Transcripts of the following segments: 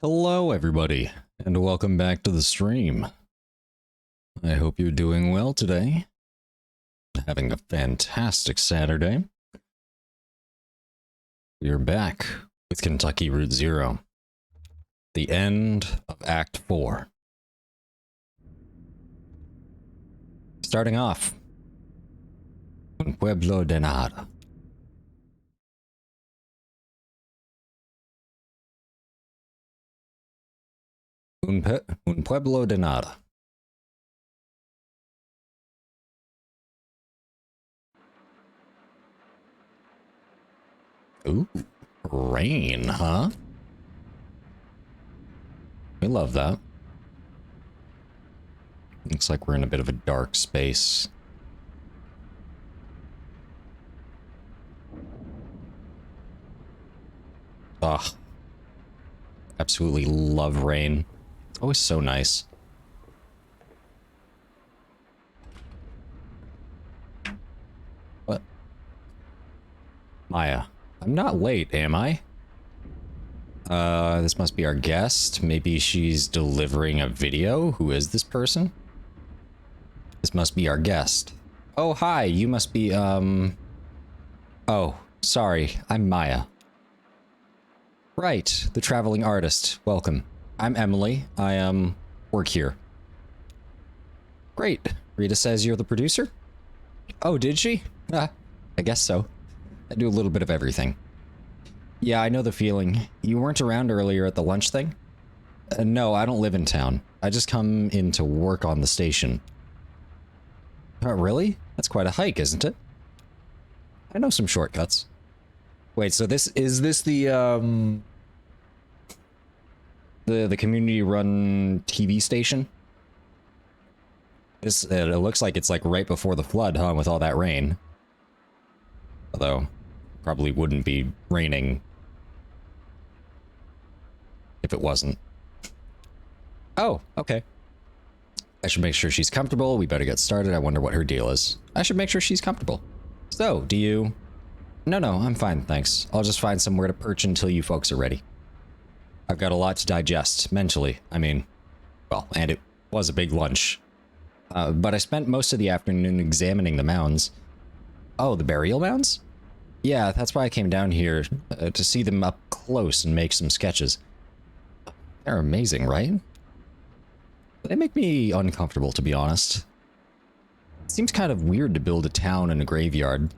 Hello everybody, and welcome back to the stream. I hope you're doing well today. Having a fantastic Saturday. We're back with Kentucky Route Zero. The end of Act 4. Starting off, Un Pueblo de Nada. Un Pueblo de Nada. Ooh, rain, huh? We love that. Looks like we're in a bit of a dark space. Ugh. Absolutely love rain. It's always so nice. What? Maya, I'm not late, am I? This must be our guest. Maybe she's delivering a video. Who is this person? This must be our guest. Oh, hi, you must be, Oh, sorry, I'm Maya. Right, the traveling artist. Welcome. I'm Emily. I, work here. Great. Rita says you're the producer? Oh, did she? I guess so. I do a little bit of everything. Yeah, I know the feeling. You weren't around earlier at the lunch thing? No, I don't live in town. I just come in to work on the station. Oh, really? That's quite a hike, isn't it? I know some shortcuts. Wait, so is this the community-run TV station? It looks like it's like right before the flood, huh, with all that rain. Although, probably wouldn't be raining if it wasn't. Oh, okay. I should make sure she's comfortable. We better get started. I wonder what her deal is. I should make sure she's comfortable. So, do you... No, I'm fine, thanks. I'll just find somewhere to perch until you folks are ready. I've got a lot to digest, mentally. I mean, well, and it was a big lunch. But I spent most of the afternoon examining the mounds. Oh, the burial mounds? Yeah, that's why I came down here, to see them up close and make some sketches. They're amazing, right? They make me uncomfortable, to be honest. It seems kind of weird to build a town in a graveyard.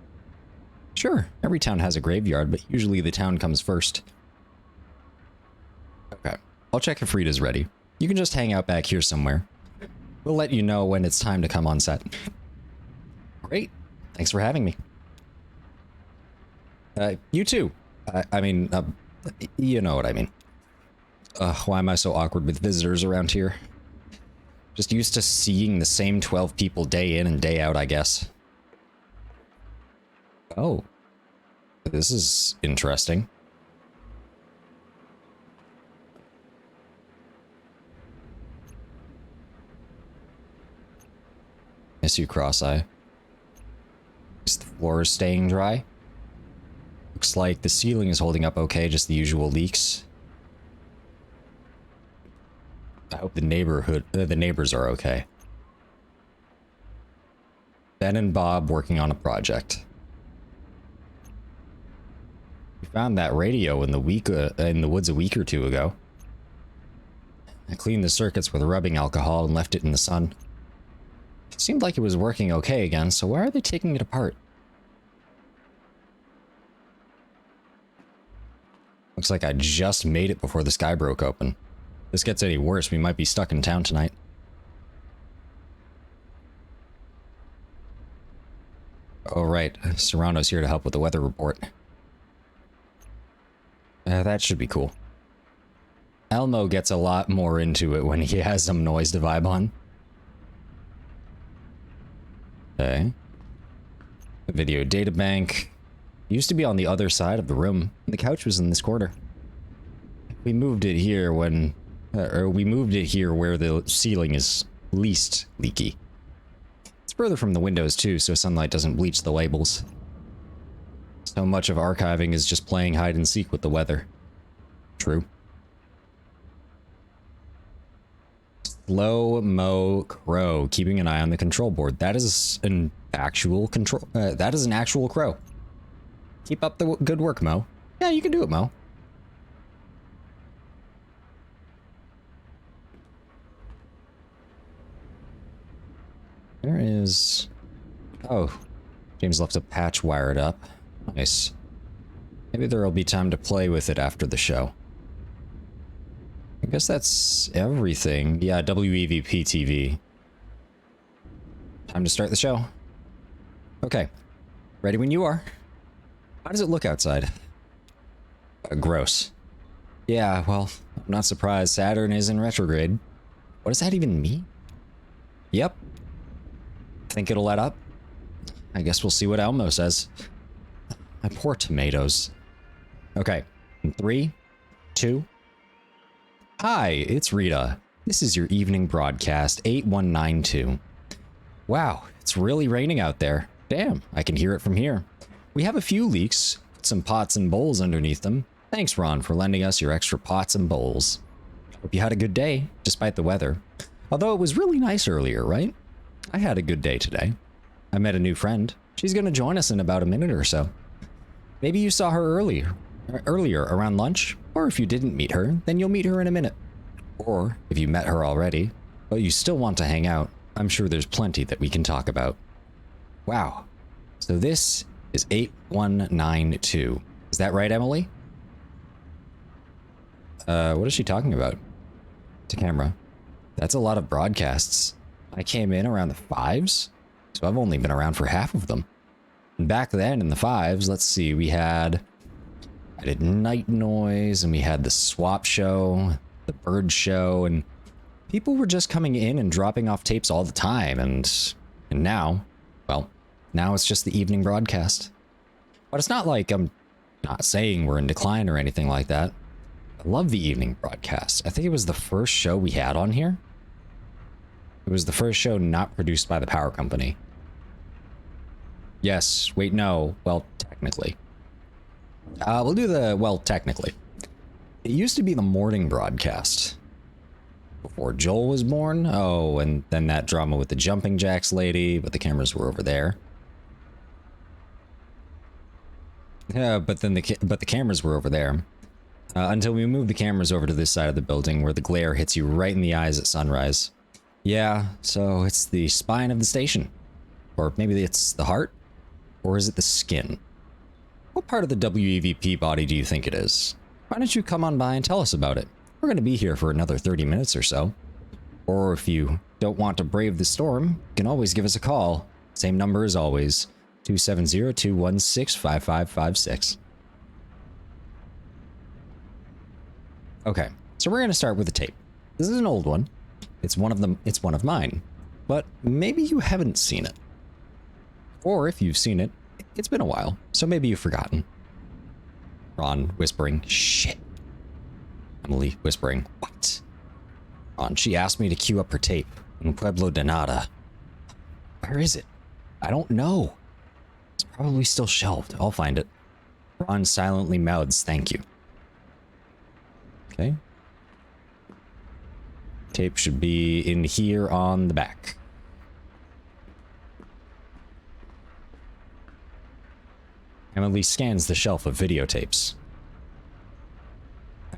Sure, every town has a graveyard, but usually the town comes first. Okay, I'll check if Rita's ready. You can just hang out back here somewhere. We'll let you know when it's time to come on set. Great, thanks for having me. You too. I mean, you know what I mean. Why am I so awkward with visitors around here? Just used to seeing the same 12 people day in and day out, I guess. Oh. This is interesting. Miss you, Cross-Eye. Is the floor staying dry? Looks like the ceiling is holding up okay, just the usual leaks. I hope the neighbors are okay. Ben and Bob working on a project. We found that radio in the woods a week or two ago. I cleaned the circuits with rubbing alcohol and left it in the sun. It seemed like it was working okay again, so why are they taking it apart? Looks like I just made it before the sky broke open. If this gets any worse, we might be stuck in town tonight. Oh, right. Serrano's here to help with the weather report. That should be cool. Elmo gets a lot more into it when he has some noise to vibe on. Okay. The video data bank. Used to be on the other side of the room. The couch was in this corner. We moved it here when... we moved it here where the ceiling is least leaky. It's further from the windows too, so sunlight doesn't bleach the labels. So much of archiving is just playing hide and seek with the weather. True. Slow Mo Crow, keeping an eye on the control board. That is an actual control. That is an actual crow. Keep up the good work, Mo. Yeah, you can do it, Mo. There is... Oh, James left a patch wired up. Nice. Maybe there'll be time to play with it after the show. I guess that's everything. Yeah, WEVP TV. Time to start the show. Okay. Ready when you are. How does it look outside? Gross. Yeah, well, I'm not surprised. Saturn is in retrograde. What does that even mean? Yep. Think it'll let up? I guess we'll see what Elmo says. My poor tomatoes. Okay. In 3, 2... Hi, it's Rita. This is your evening broadcast, 8192. Wow, it's really raining out there. Damn, I can hear it from here. We have a few leaks, put some pots and bowls underneath them. Thanks, Ron, for lending us your extra pots and bowls. Hope you had a good day, despite the weather. Although it was really nice earlier, right? I had a good day today. I met a new friend. She's going to join us in about a minute or so. Maybe you saw her earlier around lunch, or if you didn't meet her, then you'll meet her in a minute. Or if you met her already, but you still want to hang out, I'm sure there's plenty that we can talk about. Wow. So this is 8192. Is that right, Emily? What is she talking about? To camera. That's a lot of broadcasts. I came in around the 5s, so I've only been around for half of them. And back then in the 5s, let's see, I did Night Noise, and we had the Swap Show, the Bird Show, and people were just coming in and dropping off tapes all the time, and now, well, now it's just the evening broadcast. But it's not like I'm not saying we're in decline or anything like that. I love the evening broadcast. I think it was the first show we had on here. It was the first show not produced by the power company. Yes, wait, no, well, technically. We'll do the, well, technically. It used to be the morning broadcast. Before Joel was born. Oh, and then that drama with the jumping jacks lady, but the cameras were over there. Yeah, but then the cameras were over there. Until we moved the cameras over to this side of the building where the glare hits you right in the eyes at sunrise. Yeah, so it's the spine of the station. Or maybe it's the heart? Or is it the skin? What part of the WEVP body do you think it is? Why don't you come on by and tell us about it? We're going to be here for another 30 minutes or so. Or if you don't want to brave the storm, you can always give us a call. Same number as always, 270-216-5556. Okay, so we're going to start with a tape. This is an old one. It's one of mine. But maybe you haven't seen it. Or if you've seen it, it's been a while, so maybe you've forgotten. Ron whispering, shit. Emily whispering, what? Ron, she asked me to queue up her tape in Pueblo de Nada. Where is it? I don't know. It's probably still shelved. I'll find it. Ron silently mouths, thank you. Okay. Tape should be in here on the back. Emily scans the shelf of videotapes.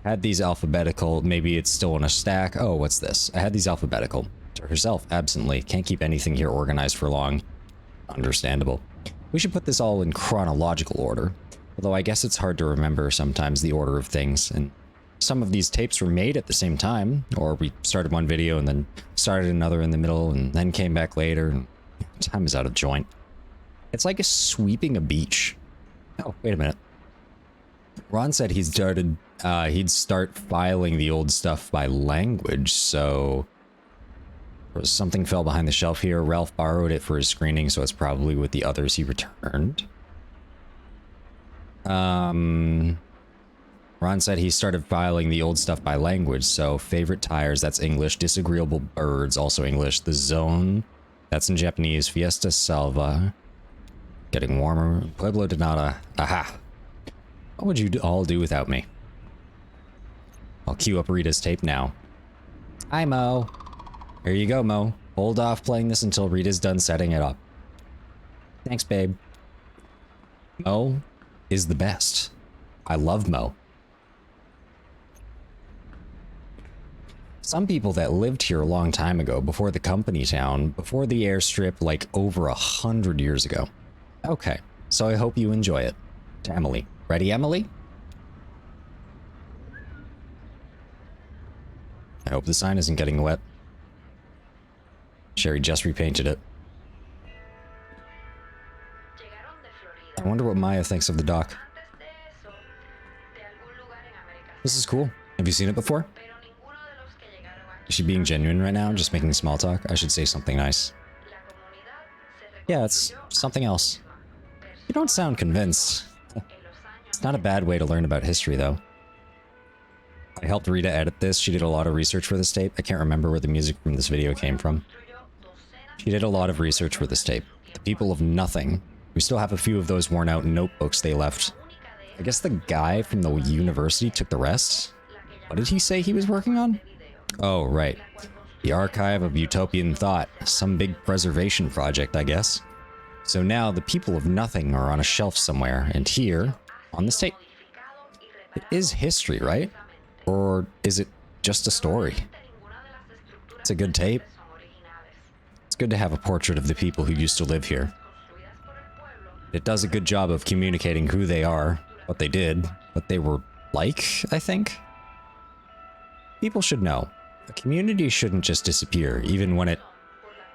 I had these alphabetical, maybe it's still in a stack. Oh, what's this? I had these alphabetical. To herself, absently, can't keep anything here organized for long. Understandable. We should put this all in chronological order. Although I guess it's hard to remember sometimes the order of things, and some of these tapes were made at the same time, or we started one video and then started another in the middle and then came back later, and time is out of joint. It's like sweeping a beach. Oh, wait a minute. Ron said he'd start filing the old stuff by language, so something fell behind the shelf here. Ralph borrowed it for his screening, so it's probably with the others he returned. Ron said he started filing the old stuff by language, so favorite tires, that's English. Disagreeable birds, also English. The zone, that's in Japanese. Fiesta Salva. Getting warmer. Pueblo de Nada. Aha. What would you all do without me? I'll queue up Rita's tape now. Hi, Mo. Here you go, Mo. Hold off playing this until Rita's done setting it up. Thanks, babe. Mo is the best. I love Mo. Some people that lived here a long time ago, before the company town, before the airstrip, like over 100 years ago. Okay, so I hope you enjoy it. To Emily. Ready, Emily? I hope the sign isn't getting wet. Sherry just repainted it. I wonder what Maya thinks of the dock. This is cool. Have you seen it before? Is she being genuine right now? Just making small talk? I should say something nice. Yeah, it's something else. You don't sound convinced. It's not a bad way to learn about history, though. I helped Rita edit this. She did a lot of research for this tape. I can't remember where the music from this video came from. She did a lot of research for this tape. The people of nothing. We still have a few of those worn out notebooks they left. I guess the guy from the university took the rest? What did he say he was working on? Oh, right. The Archive of Utopian Thought. Some big preservation project, I guess. So now the people of nothing are on a shelf somewhere, and here, on this tape. It is history, right? Or is it just a story? It's a good tape. It's good to have a portrait of the people who used to live here. It does a good job of communicating who they are, what they did, what they were like, I think. People should know. A community shouldn't just disappear, even when it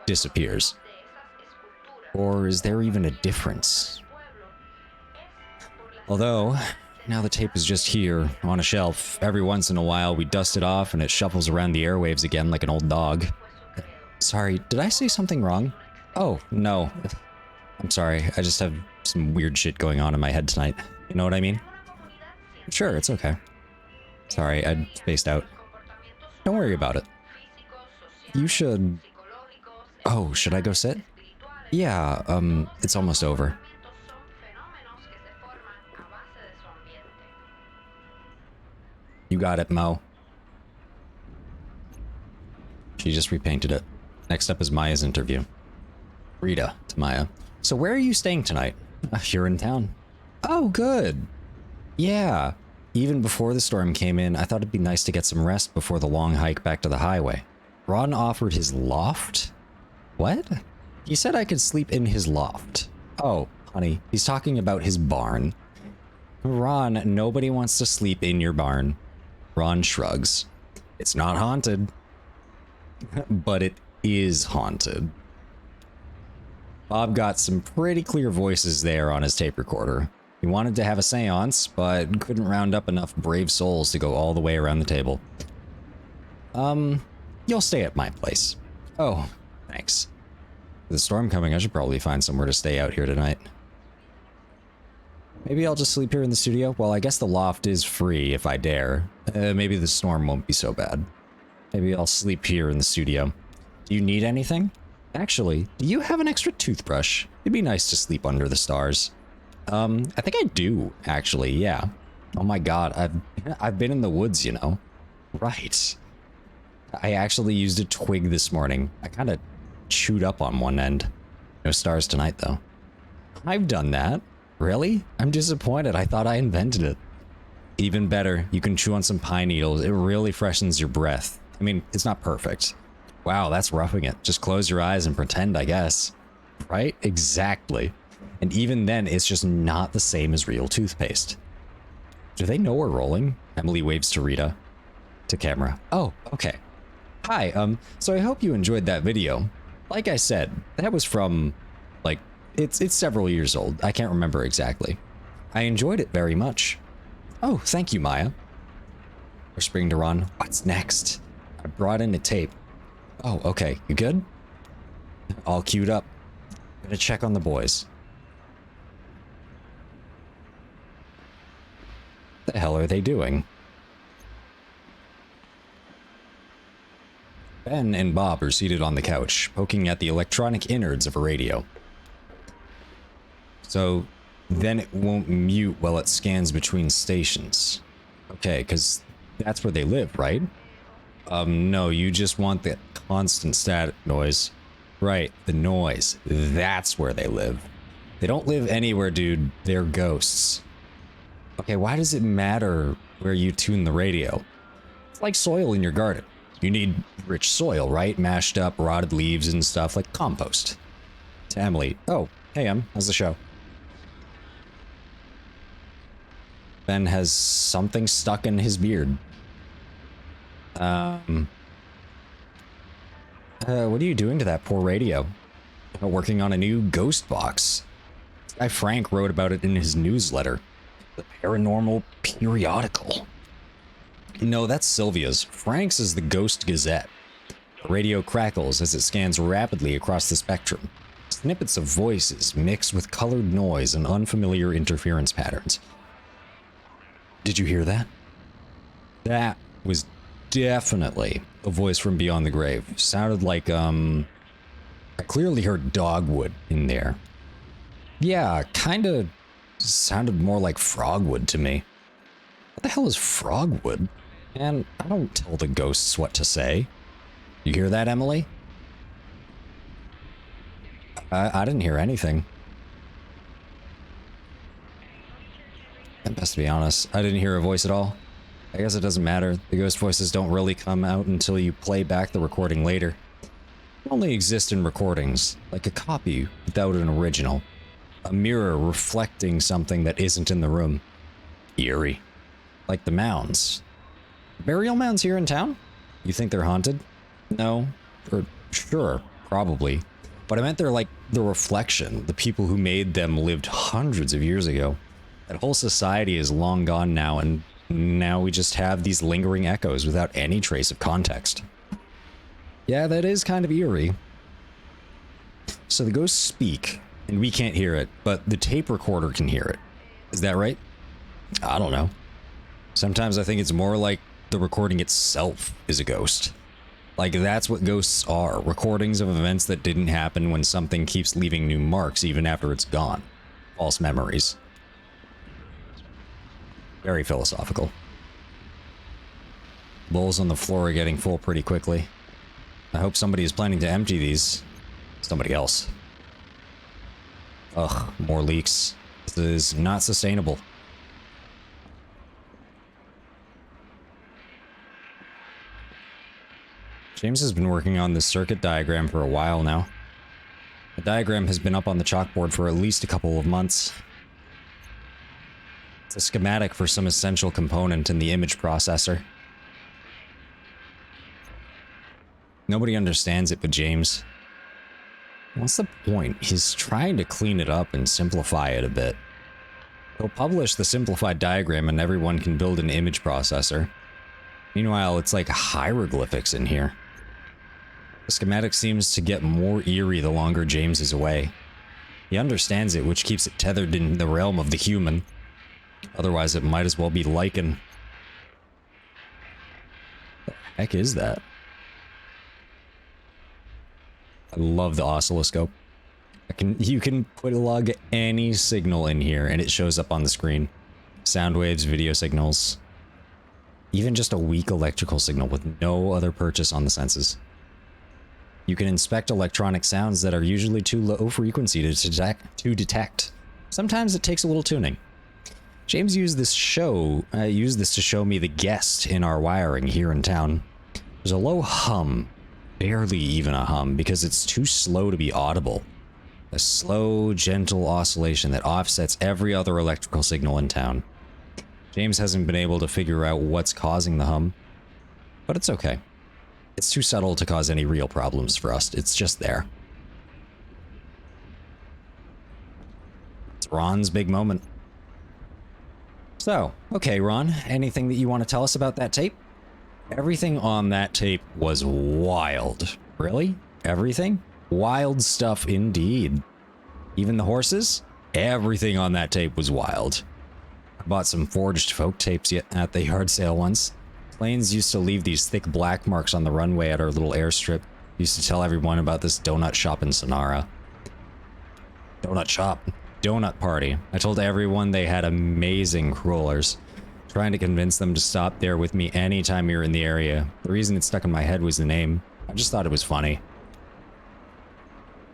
disappears. Or is there even a difference? Although, now the tape is just here, on a shelf. Every once in a while we dust it off and it shuffles around the airwaves again like an old dog. Sorry, did I say something wrong? Oh, no. I'm sorry, I just have some weird shit going on in my head tonight. You know what I mean? Sure, it's okay. Sorry, I spaced out. Don't worry about it. You should... Oh, should I go sit? Yeah, it's almost over. You got it, Mo. She just repainted it. Next up is Maya's interview. Rita to Maya. So where are you staying tonight? You're in town. Oh, good. Yeah. Even before the storm came in, I thought it'd be nice to get some rest before the long hike back to the highway. Ron offered his loft? What? He said I could sleep in his loft. Oh, honey, he's talking about his barn. Ron, nobody wants to sleep in your barn. Ron shrugs. It's not haunted. But it is haunted. Bob got some pretty clear voices there on his tape recorder. He wanted to have a seance, but couldn't round up enough brave souls to go all the way around the table. You'll stay at my place. Oh, thanks. With the storm coming, I should probably find somewhere to stay out here tonight. Maybe I'll just sleep here in the studio? Well, I guess the loft is free if I dare. Maybe the storm won't be so bad. Maybe I'll sleep here in the studio. Do you need anything? Actually, do you have an extra toothbrush? It'd be nice to sleep under the stars. I think I do, actually, yeah. Oh my god, I've been in the woods, you know. Right. I actually used a twig this morning. I kind of chewed up on one end. No stars tonight, though. I've done that. Really? I'm disappointed. I thought I invented it. Even better, you can chew on some pine needles. It really freshens your breath. I mean, it's not perfect. Wow, that's roughing it. Just close your eyes and pretend, I guess. Right? Exactly. And even then, it's just not the same as real toothpaste. Do they know we're rolling? Emily waves to Rita. To camera. Oh, okay. Hi, so I hope you enjoyed that video. Like I said, that was from, like, it's several years old. I can't remember exactly. I enjoyed it very much. Oh, thank you, Maya. Whispering to Ron, what's next? I brought in a tape. Oh, okay. You good? All queued up. Gonna check on the boys. What the hell are they doing? Ben and Bob are seated on the couch, poking at the electronic innards of a radio. So, then it won't mute while it scans between stations. Okay, because that's where they live, right? No, you just want the constant static noise. Right, the noise. That's where they live. They don't live anywhere, dude. They're ghosts. Okay, why does it matter where you tune the radio? It's like soil in your garden. You need rich soil, right? Mashed up, rotted leaves and stuff, like compost. To Emily. Oh, hey, how's the show? Ben has something stuck in his beard. What are you doing to that poor radio? Working on a new ghost box. This guy Frank wrote about it in his newsletter. The Paranormal Periodical. No, that's Sylvia's. Frank's is the Ghost Gazette. The radio crackles as it scans rapidly across the spectrum. Snippets of voices mixed with colored noise and unfamiliar interference patterns. Did you hear that? That was definitely a voice from beyond the grave. Sounded like, I clearly heard Dogwood in there. Yeah, kinda sounded more like Frogwood to me. What the hell is Frogwood? And I don't tell the ghosts what to say. You hear that, Emily? I didn't hear anything. And best to be honest, I didn't hear a voice at all. I guess it doesn't matter. The ghost voices don't really come out until you play back the recording later. They only exist in recordings, like a copy without an original. A mirror reflecting something that isn't in the room. Eerie. Like the mounds. Burial mounds here in town? You think they're haunted? No. Or sure, probably. But I meant they're like the reflection. The people who made them lived hundreds of years ago. That whole society is long gone now, and now we just have these lingering echoes without any trace of context. Yeah, that is kind of eerie. So the ghosts speak, and we can't hear it, but the tape recorder can hear it. Is that right? I don't know. Sometimes I think it's more like the recording itself is a ghost. Like, that's what ghosts are. Recordings of events that didn't happen when something keeps leaving new marks even after it's gone. False memories. Very philosophical. Bowls on the floor are getting full pretty quickly. I hope somebody is planning to empty these. Somebody else. Ugh, more leaks. This is not sustainable. James has been working on this circuit diagram for a while now. The diagram has been up on the chalkboard for at least a couple of months. It's a schematic for some essential component in the image processor. Nobody understands it but James. What's the point? He's trying to clean it up and simplify it a bit. He'll publish the simplified diagram and everyone can build an image processor. Meanwhile, it's like hieroglyphics in here. The schematic seems to get more eerie the longer James is away. He understands it, which keeps it tethered in the realm of the human. Otherwise, it might as well be lichen. What the heck is that? I love the oscilloscope. You can plug any signal in here and it shows up on the screen. Sound waves, video signals. Even just a weak electrical signal with no other purchase on the senses. You can inspect electronic sounds that are usually too low frequency to detect. Sometimes it takes a little tuning. James used this to show me the guest in our wiring here in town. There's a low hum, barely even a hum, because it's too slow to be audible. A slow, gentle oscillation that offsets every other electrical signal in town. James hasn't been able to figure out what's causing the hum, but it's okay. It's too subtle to cause any real problems for us. It's just there. It's Ron's big moment. So, okay, Ron, anything that you want to tell us about that tape? Everything on that tape was wild. Really? Everything? Wild stuff indeed. Even the horses? Everything on that tape was wild. I bought some forged folk tapes at the yard sale once. Planes used to leave these thick black marks on the runway at our little airstrip. Used to tell everyone about this donut shop in Sonara. Donut shop. Donut party. I told everyone they had amazing rollers. trying to convince them to stop there with me anytime we were in the area. The reason it stuck in my head was the name. I just thought it was funny.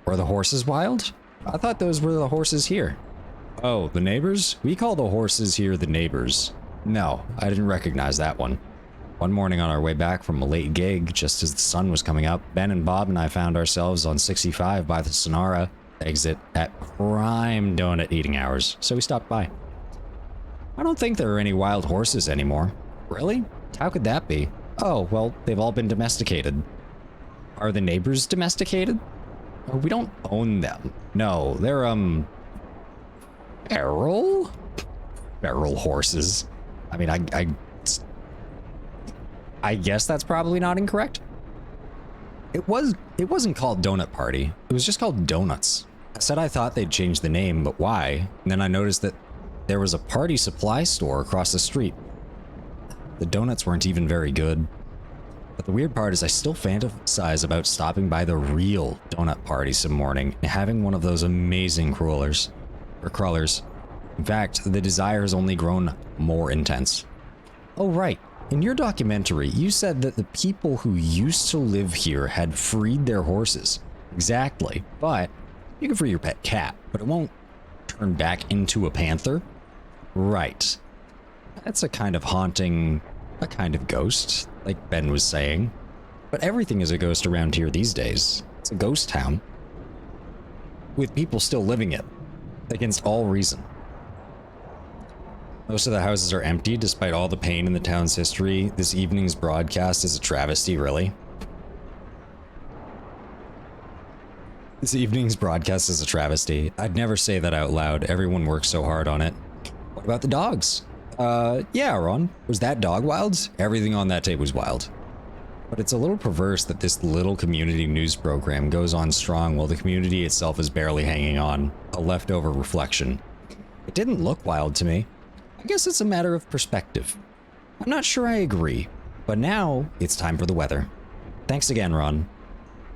Were the horses wild? I thought those were the horses here. Oh, the neighbors? We call the horses here the neighbors. No, I didn't recognize that one. One morning on our way back from a late gig, just as the sun was coming up, Ben and Bob and I found ourselves on 65 by the Sonora exit at prime donut eating hours, so we stopped by. I don't think there are any wild horses anymore. Really? How could that be? Oh, well, they've all been domesticated. Are the neighbors domesticated? Oh, we don't own them. No, they're, feral? Feral horses. I mean, I guess that's probably not incorrect. It wasn't called Donut Party. It was just called Donuts. I said I thought they'd change the name, but why? And then I noticed that there was a party supply store across the street. The donuts weren't even very good. But the weird part is I still fantasize about stopping by the real donut party some morning and having one of those amazing crawlers. In fact, the desire has only grown more intense. Oh right, in your documentary, you said that the people who used to live here had freed their horses. Exactly, but you can free your pet cat, but it won't turn back into a panther. Right. That's a kind of haunting, a kind of ghost, like Ben was saying. But everything is a ghost around here these days. It's a ghost town. With people still living it, against all reason. Most of the houses are empty despite all the pain in the town's history. This evening's broadcast is a travesty, really. This evening's broadcast is a travesty. I'd never say that out loud. Everyone works so hard on it. What about the dogs? Yeah, Ron. Was that dog wild? Everything on that tape was wild. But it's a little perverse that this little community news program goes on strong while the community itself is barely hanging on. A leftover reflection. It didn't look wild to me. I guess it's a matter of perspective. I'm not sure I agree, but now it's time for the weather. Thanks again, Ron.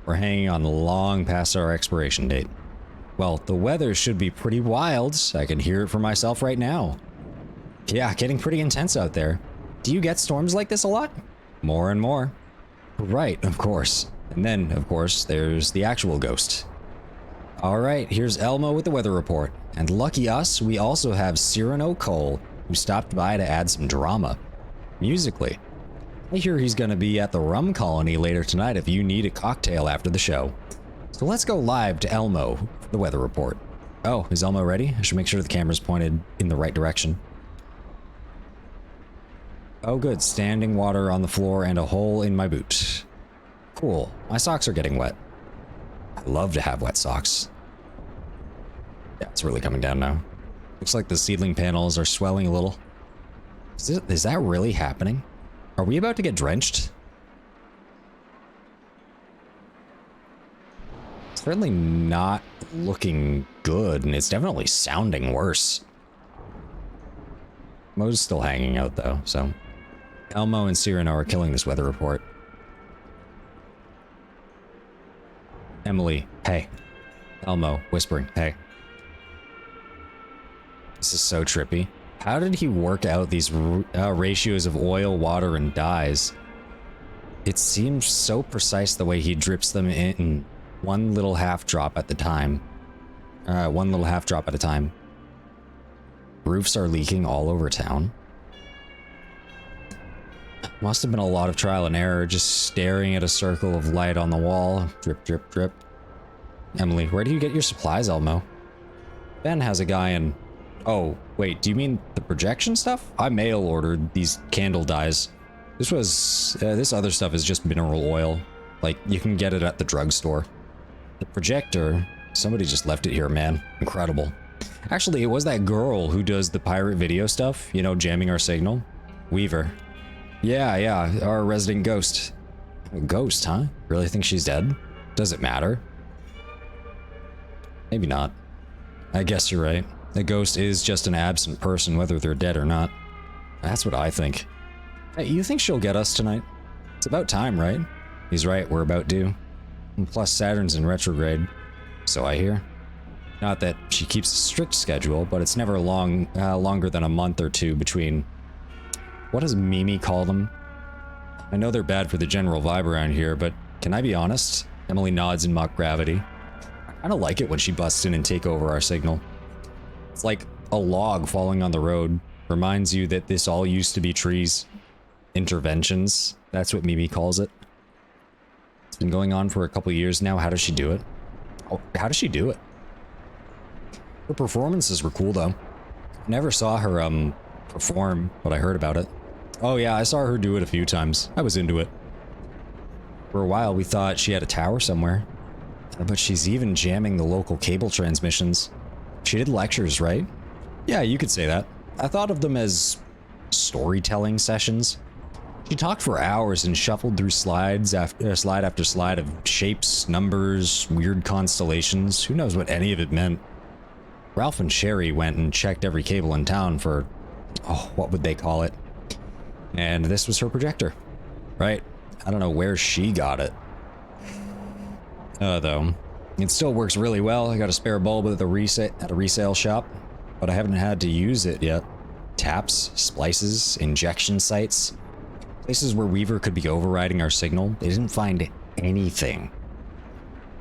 We're hanging on long past our expiration date. Well, the weather should be pretty wild. I can hear it for myself right now. Yeah, getting pretty intense out there. Do you get storms like this a lot? More and more. Right, of course. And then, of course, there's the actual ghost. All right, here's Elmo with the weather report. And lucky us, we also have Cyrano Cole, who stopped by to add some drama. Musically. I hear he's gonna be at the Rum Colony later tonight if you need a cocktail after the show. So let's go live to Elmo for the weather report. Oh, is Elmo ready? I should make sure the camera's pointed in the right direction. Oh good, standing water on the floor and a hole in my boot. Cool, my socks are getting wet. I love to have wet socks. Yeah, it's really coming down now. Looks like the seedling panels are swelling a little. Is that really happening? Are we about to get drenched? It's certainly not looking good, and it's definitely sounding worse. Mo's still hanging out though, so... Elmo and Cyrano are killing this weather report. Emily, hey. Elmo, whispering, hey. This is so trippy. How did he work out these ratios of oil, water, and dyes? It seems so precise the way he drips them in one little half drop at the time. One little half drop at a time. Roofs are leaking all over town. Must have been a lot of trial and error, just staring at a circle of light on the wall. Drip, drip, drip. Emily, where do you get your supplies, Elmo? Ben has a guy in... Oh, wait, do you mean the projection stuff? I mail ordered these candle dyes. This other stuff is just mineral oil. Like, you can get it at the drugstore. The projector, somebody just left it here, man. Incredible. Actually, it was that girl who does the pirate video stuff, you know, jamming our signal. Weaver. Yeah, our resident ghost. A ghost, huh? Really think she's dead? Does it matter? Maybe not. I guess you're right. A ghost is just an absent person, whether they're dead or not. That's what I think. Hey, you think she'll get us tonight? It's about time, right? He's right, we're about due. And plus Saturn's in retrograde. So I hear. Not that she keeps a strict schedule, but it's never longer than a month or two between What does Mimi call them? I know they're bad for the general vibe around here, but can I be honest? Emily nods in mock gravity. I kind of like it when she busts in and take over our signal. It's like a log falling on the road. Reminds you that this all used to be trees. Interventions. That's what Mimi calls it. It's been going on for a couple years now. How does she do it? Oh, how does she do it? Her performances were cool though. Never saw her perform, but I heard about it. Oh yeah, I saw her do it a few times. I was into it. For a while we thought she had a tower somewhere. But she's even jamming the local cable transmissions. She did lectures, right? Yeah, you could say that. I thought of them as storytelling sessions. She talked for hours and shuffled through slide after slide of shapes, numbers, weird constellations. Who knows what any of it meant? Ralph and Sherry went and checked every cable in town for, oh, what would they call it? And this was her projector, right? I don't know where she got it. Though, it still works really well. I got a spare bulb at a resale shop, but I haven't had to use it yet. Taps, splices, injection sites. Places where Weaver could be overriding our signal. They didn't find anything.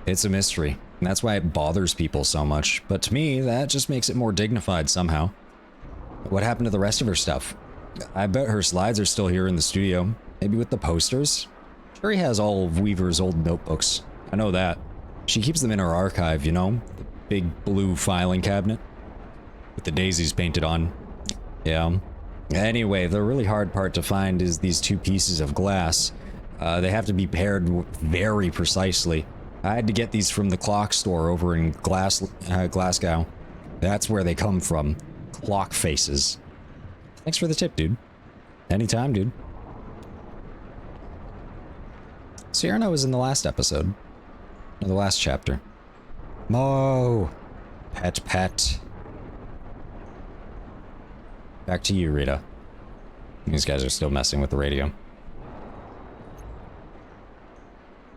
It's a mystery, and that's why it bothers people so much. But to me, that just makes it more dignified somehow. What happened to the rest of her stuff? I bet her slides are still here in the studio. Maybe with the posters? Sherry has all of Weaver's old notebooks. I know that. She keeps them in her archive, you know? The big blue filing cabinet. With the daisies painted on. Yeah. Anyway, the really hard part to find is these two pieces of glass. They have to be paired very precisely. I had to get these from the clock store over in Glasgow. That's where they come from. Clock faces. Thanks for the tip, dude. Anytime, dude. Cyrano was in the last episode. Or the last chapter. Mo! Pet. Back to you, Rita. These guys are still messing with the radio.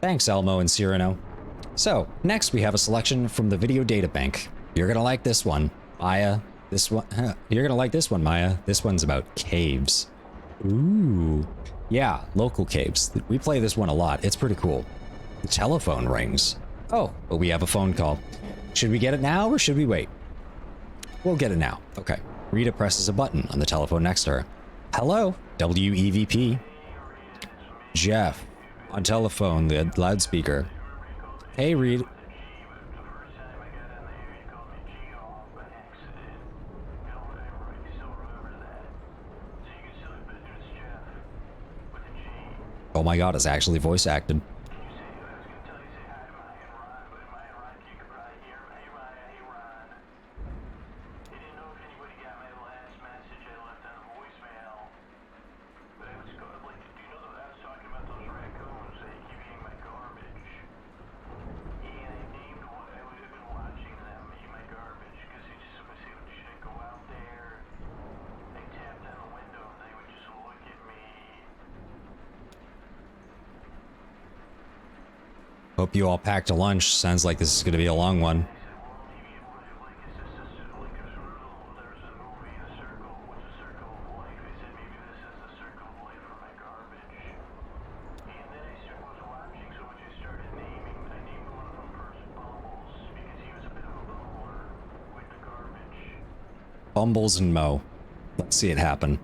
Thanks, Elmo and Cyrano. So, next we have a selection from the video data bank. You're gonna like this one, Maya. You're gonna like this one, Maya. This one's about caves. Ooh. Yeah, local caves. We play this one a lot. It's pretty cool. The telephone rings. Oh, but we have a phone call. Should we get it now or should we wait? We'll get it now. Okay. Rita presses a button on the telephone next to her. Hello, WEVP. Jeff. On telephone, the loudspeaker. Hey, Rita. Oh my god, it's actually voice acted. Hope you all packed a lunch. Sounds like this is going to be a long one. Bumbles and Mo. Let's see it happen.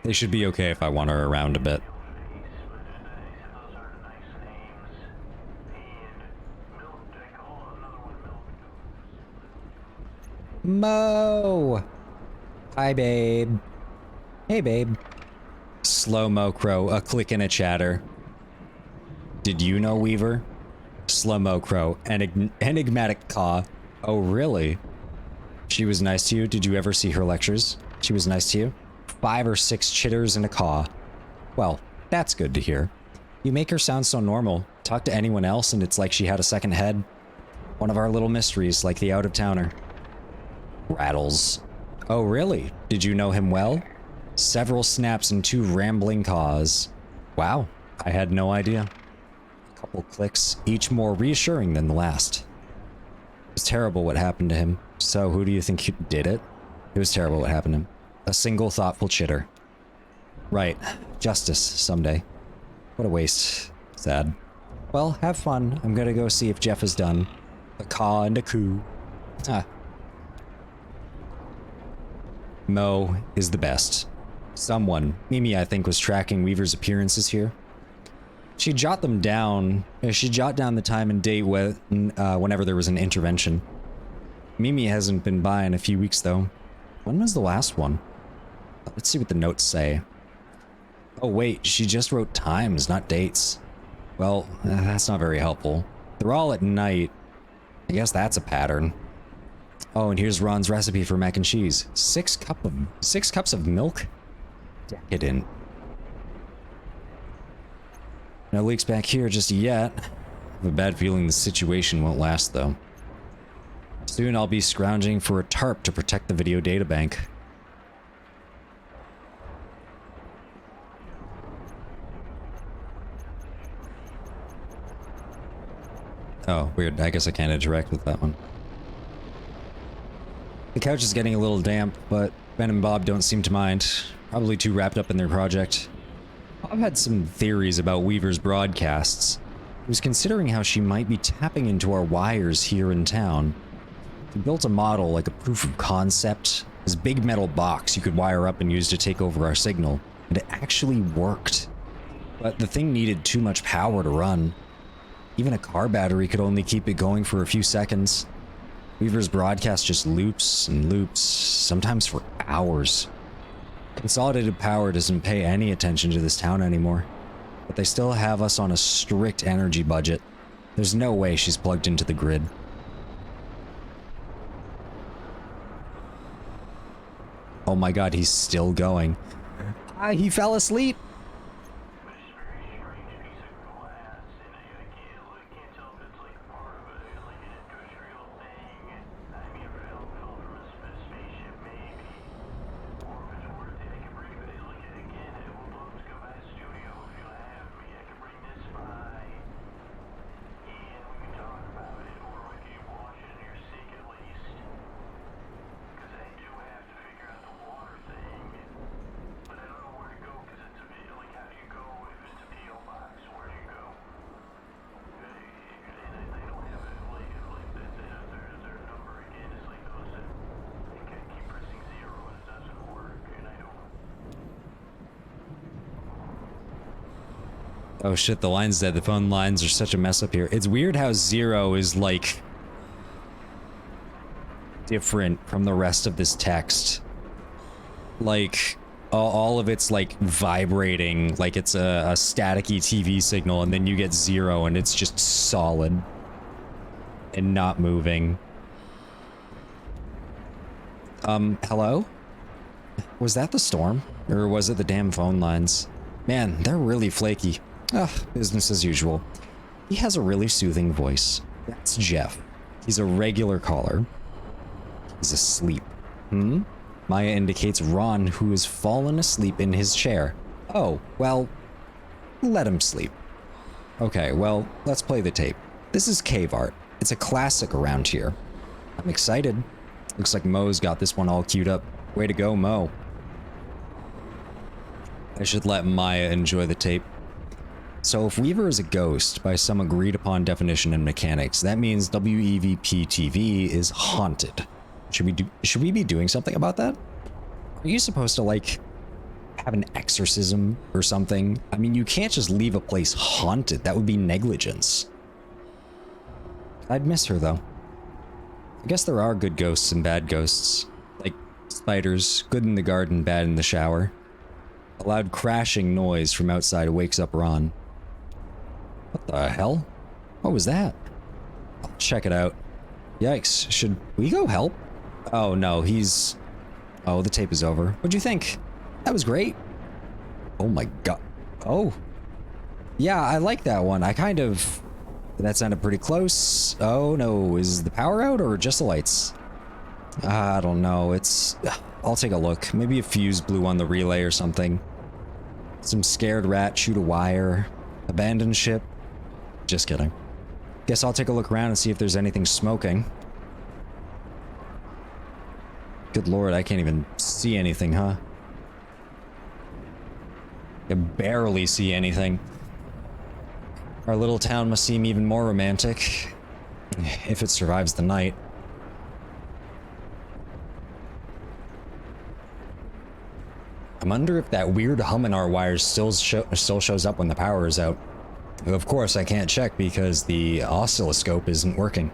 They should be okay if I wander around a bit. Mo! Hi, babe. Hey, babe. Slow-mo crow, a click and a chatter. Did you know, Weaver? Slow-mo crow, enigmatic caw. Oh, really? She was nice to you? Did you ever see her lectures? She was nice to you? 5 or 6 chitters and a caw. Well, that's good to hear. You make her sound so normal. Talk to anyone else and it's like she had a second head. One of our little mysteries, like the out-of-towner. Rattles. Oh, really? Did you know him well? Several snaps and 2 rambling caws. Wow, I had no idea. A couple clicks, each more reassuring than the last. It was terrible what happened to him. So, who do you think did it? It was terrible what happened to him. A single thoughtful chitter. Right. Justice someday. What a waste. Sad. Well, have fun. I'm gonna go see if Jeff is done. A caw and a coo. Ah. Mo is the best. Someone, Mimi I think, was tracking Weaver's appearances here. She'd jot them down. She'd jot down the time and date whenever there was an intervention. Mimi hasn't been by in a few weeks though. When was the last one? Let's see what the notes say. Oh wait, she just wrote times, not dates. Well, that's not very helpful. They're all at night. I guess that's a pattern. Oh, and here's Ron's recipe for mac and cheese. 6 cups of milk? Decadent. No leaks back here just yet. I have a bad feeling the situation won't last though. Soon I'll be scrounging for a tarp to protect the video data bank. Oh, weird. I guess I can't interact with that one. The couch is getting a little damp, but Ben and Bob don't seem to mind. Probably too wrapped up in their project. Bob had some theories about Weaver's broadcasts. He was considering how she might be tapping into our wires here in town. He built a model, like a proof of concept. This big metal box you could wire up and use to take over our signal. And it actually worked. But the thing needed too much power to run. Even a car battery could only keep it going for a few seconds. Weaver's broadcast just loops and loops, sometimes for hours. Consolidated Power doesn't pay any attention to this town anymore, but they still have us on a strict energy budget. There's no way she's plugged into the grid. Oh my god, he's still going. He fell asleep! Oh shit, the line's dead. The phone lines are such a mess up here. It's weird how 0 is like different from the rest of this text. Like all of it's like vibrating, like it's a staticky TV signal, and then you get 0 and it's just solid and not moving. Hello? Was that the storm? Or was it the damn phone lines? Man, they're really flaky. Ugh, business as usual. He has a really soothing voice. That's Jeff. He's a regular caller. He's asleep. Maya indicates Ron, who has fallen asleep in his chair. Oh, well, let him sleep. Okay, well, let's play the tape. This is cave art. It's a classic around here. I'm excited. Looks like Mo's got this one all queued up. Way to go, Mo. I should let Maya enjoy the tape. So if Weaver is a ghost by some agreed upon definition and mechanics, that means WEVP-TV is haunted. Should we be doing something about that? Are you supposed to like have an exorcism or something? I mean, you can't just leave a place haunted. That would be negligence. I'd miss her though. I guess there are good ghosts and bad ghosts. Like spiders, good in the garden, bad in the shower. A loud crashing noise from outside wakes up Ron. What the hell? What was that? I'll check it out. Yikes, should we go help? Oh no, he's... Oh, the tape is over. What'd you think? That was great. Oh my god. Oh. Yeah, I like that one. I kind of... That sounded pretty close. Oh no, is the power out or just the lights? I don't know, it's... I'll take a look. Maybe a fuse blew on the relay or something. Some scared rat shoot a wire. Abandoned ship. Just kidding. Guess I'll take a look around and see if there's anything smoking. Good lord, I can't even see anything, huh? I can barely see anything. Our little town must seem even more romantic. If it survives the night. I wonder if that weird hum in our wires still shows up when the power is out. Of course, I can't check because the oscilloscope isn't working.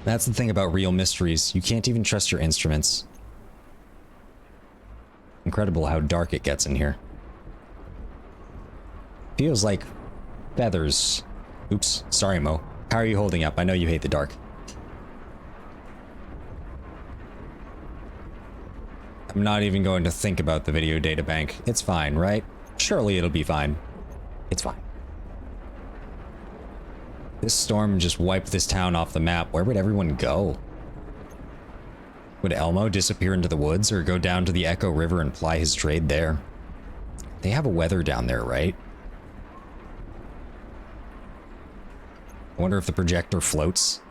That's the thing about real mysteries. You can't even trust your instruments. Incredible how dark it gets in here. Feels like feathers. Oops, sorry, Mo. How are you holding up? I know you hate the dark. I'm not even going to think about the video data bank. It's fine, right? Surely it'll be fine. It's fine. This storm just wiped this town off the map. Where would everyone go? Would Elmo disappear into the woods or go down to the Echo River and ply his trade there? They have a weather down there, right? I wonder if the projector floats.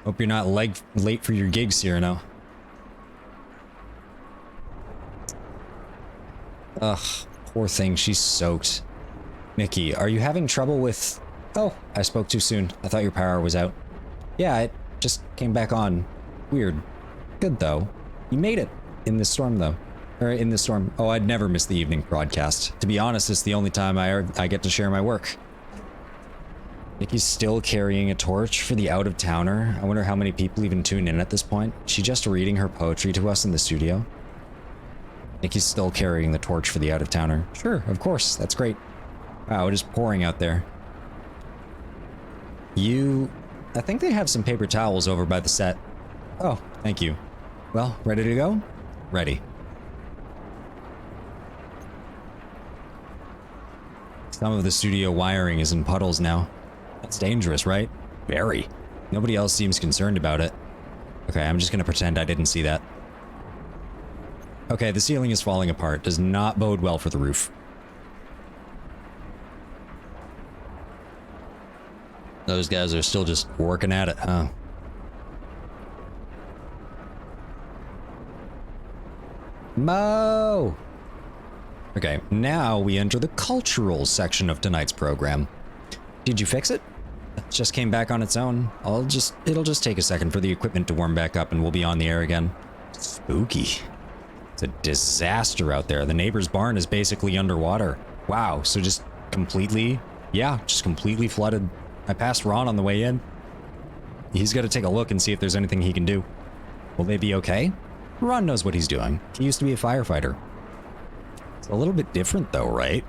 Hope you're not late for your gig, Cyrano. Ugh, poor thing, she's soaked. Nikki, are you having trouble with... Oh, I spoke too soon. I thought your power was out. Yeah, it just came back on. Weird. Good, though. You made it. In this storm, though. Or in this storm. Oh, I'd never miss the evening broadcast. To be honest, it's the only time I get to share my work. Nikki's still carrying a torch for the out-of-towner. I wonder how many people even tune in at this point. Is she just reading her poetry to us in the studio? Nikki's still carrying the torch for the out-of-towner. Sure, of course. That's great. Wow, it is pouring out there. I think they have some paper towels over by the set. Oh, thank you. Well, ready to go? Ready. Some of the studio wiring is in puddles now. That's dangerous, right? Very. Nobody else seems concerned about it. Okay, I'm just gonna pretend I didn't see that. Okay, the ceiling is falling apart. Does not bode well for the roof. Those guys are still just working at it, huh? Mo! Okay, now we enter the cultural section of tonight's program. Did you fix it? It just came back on its own. It'll just take a second for the equipment to warm back up and we'll be on the air again. Spooky. It's a disaster out there. The neighbor's barn is basically underwater. Wow, so just completely flooded. I passed Ron on the way in. He's got to take a look and see if there's anything he can do. Will they be okay? Ron knows what he's doing. He used to be a firefighter. It's a little bit different though, right?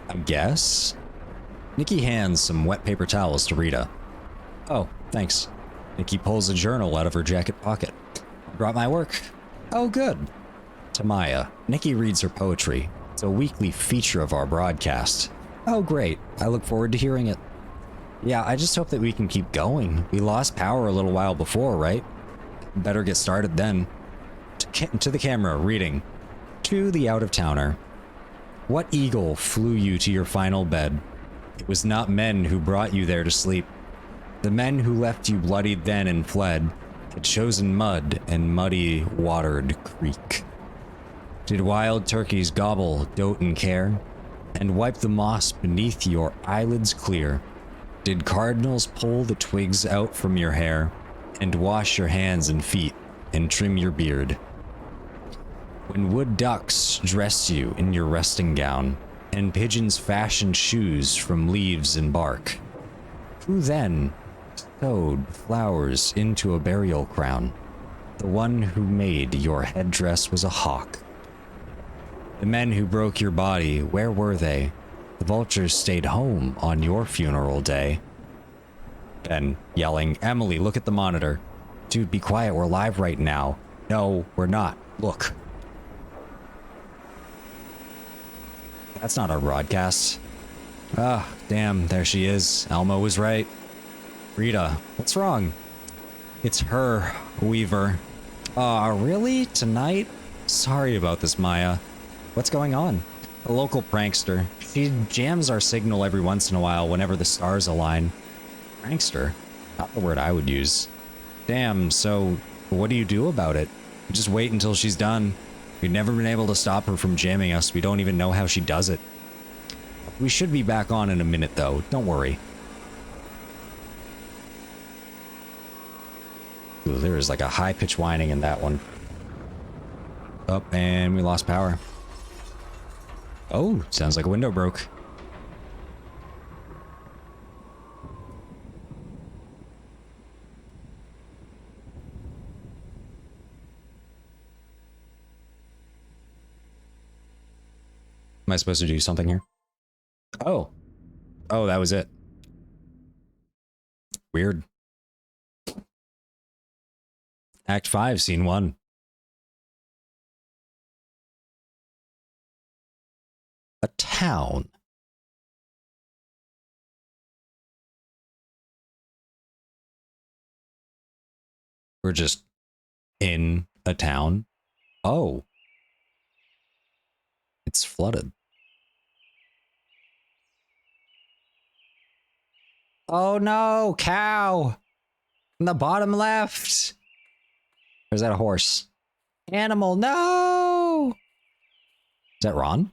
I guess. Nikki hands some wet paper towels to Rita. Oh, thanks. Nikki pulls a journal out of her jacket pocket. Brought my work. Oh, good. To Maya, Nikki reads her poetry. It's a weekly feature of our broadcast. Oh, great. I look forward to hearing it. Yeah, I just hope that we can keep going. We lost power a little while before, right? Better get started then. To the camera, reading. To the out-of-towner. What eagle flew you to your final bed? It was not men who brought you there to sleep. The men who left you bloodied then and fled had chosen mud and muddy watered creek. Did wild turkeys gobble, dote and care, and wipe the moss beneath your eyelids clear? Did cardinals pull the twigs out from your hair, and wash your hands and feet, and trim your beard? When wood ducks dressed you in your resting gown, and pigeons fashioned shoes from leaves and bark, who then sewed flowers into a burial crown? The one who made your headdress was a hawk. The men who broke your body, where were they? The vultures stayed home on your funeral day. Ben, yelling, Emily, look at the monitor. Dude, be quiet, we're live right now. No, we're not. Look. That's not our broadcast. Ah, damn, there she is. Elmo was right. Rita, what's wrong? It's her, Weaver. Aw, really? Tonight? Sorry about this, Maya. What's going on? A local prankster. She jams our signal every once in a while whenever the stars align. Prankster? Not the word I would use. Damn, so what do you do about it? Just wait until she's done. We've never been able to stop her from jamming us. We don't even know how she does it. We should be back on in a minute, though. Don't worry. Ooh, there is like a high-pitched whining in that one. Oh, and we lost power. Oh, sounds like a window broke. Am I supposed to do something here? Oh. Oh, that was it. Weird. Act 5, Scene 1. A town. We're just in a town. Oh. It's flooded. Oh no, cow! In the bottom left! Or is that a horse? Animal, no! Is that Ron?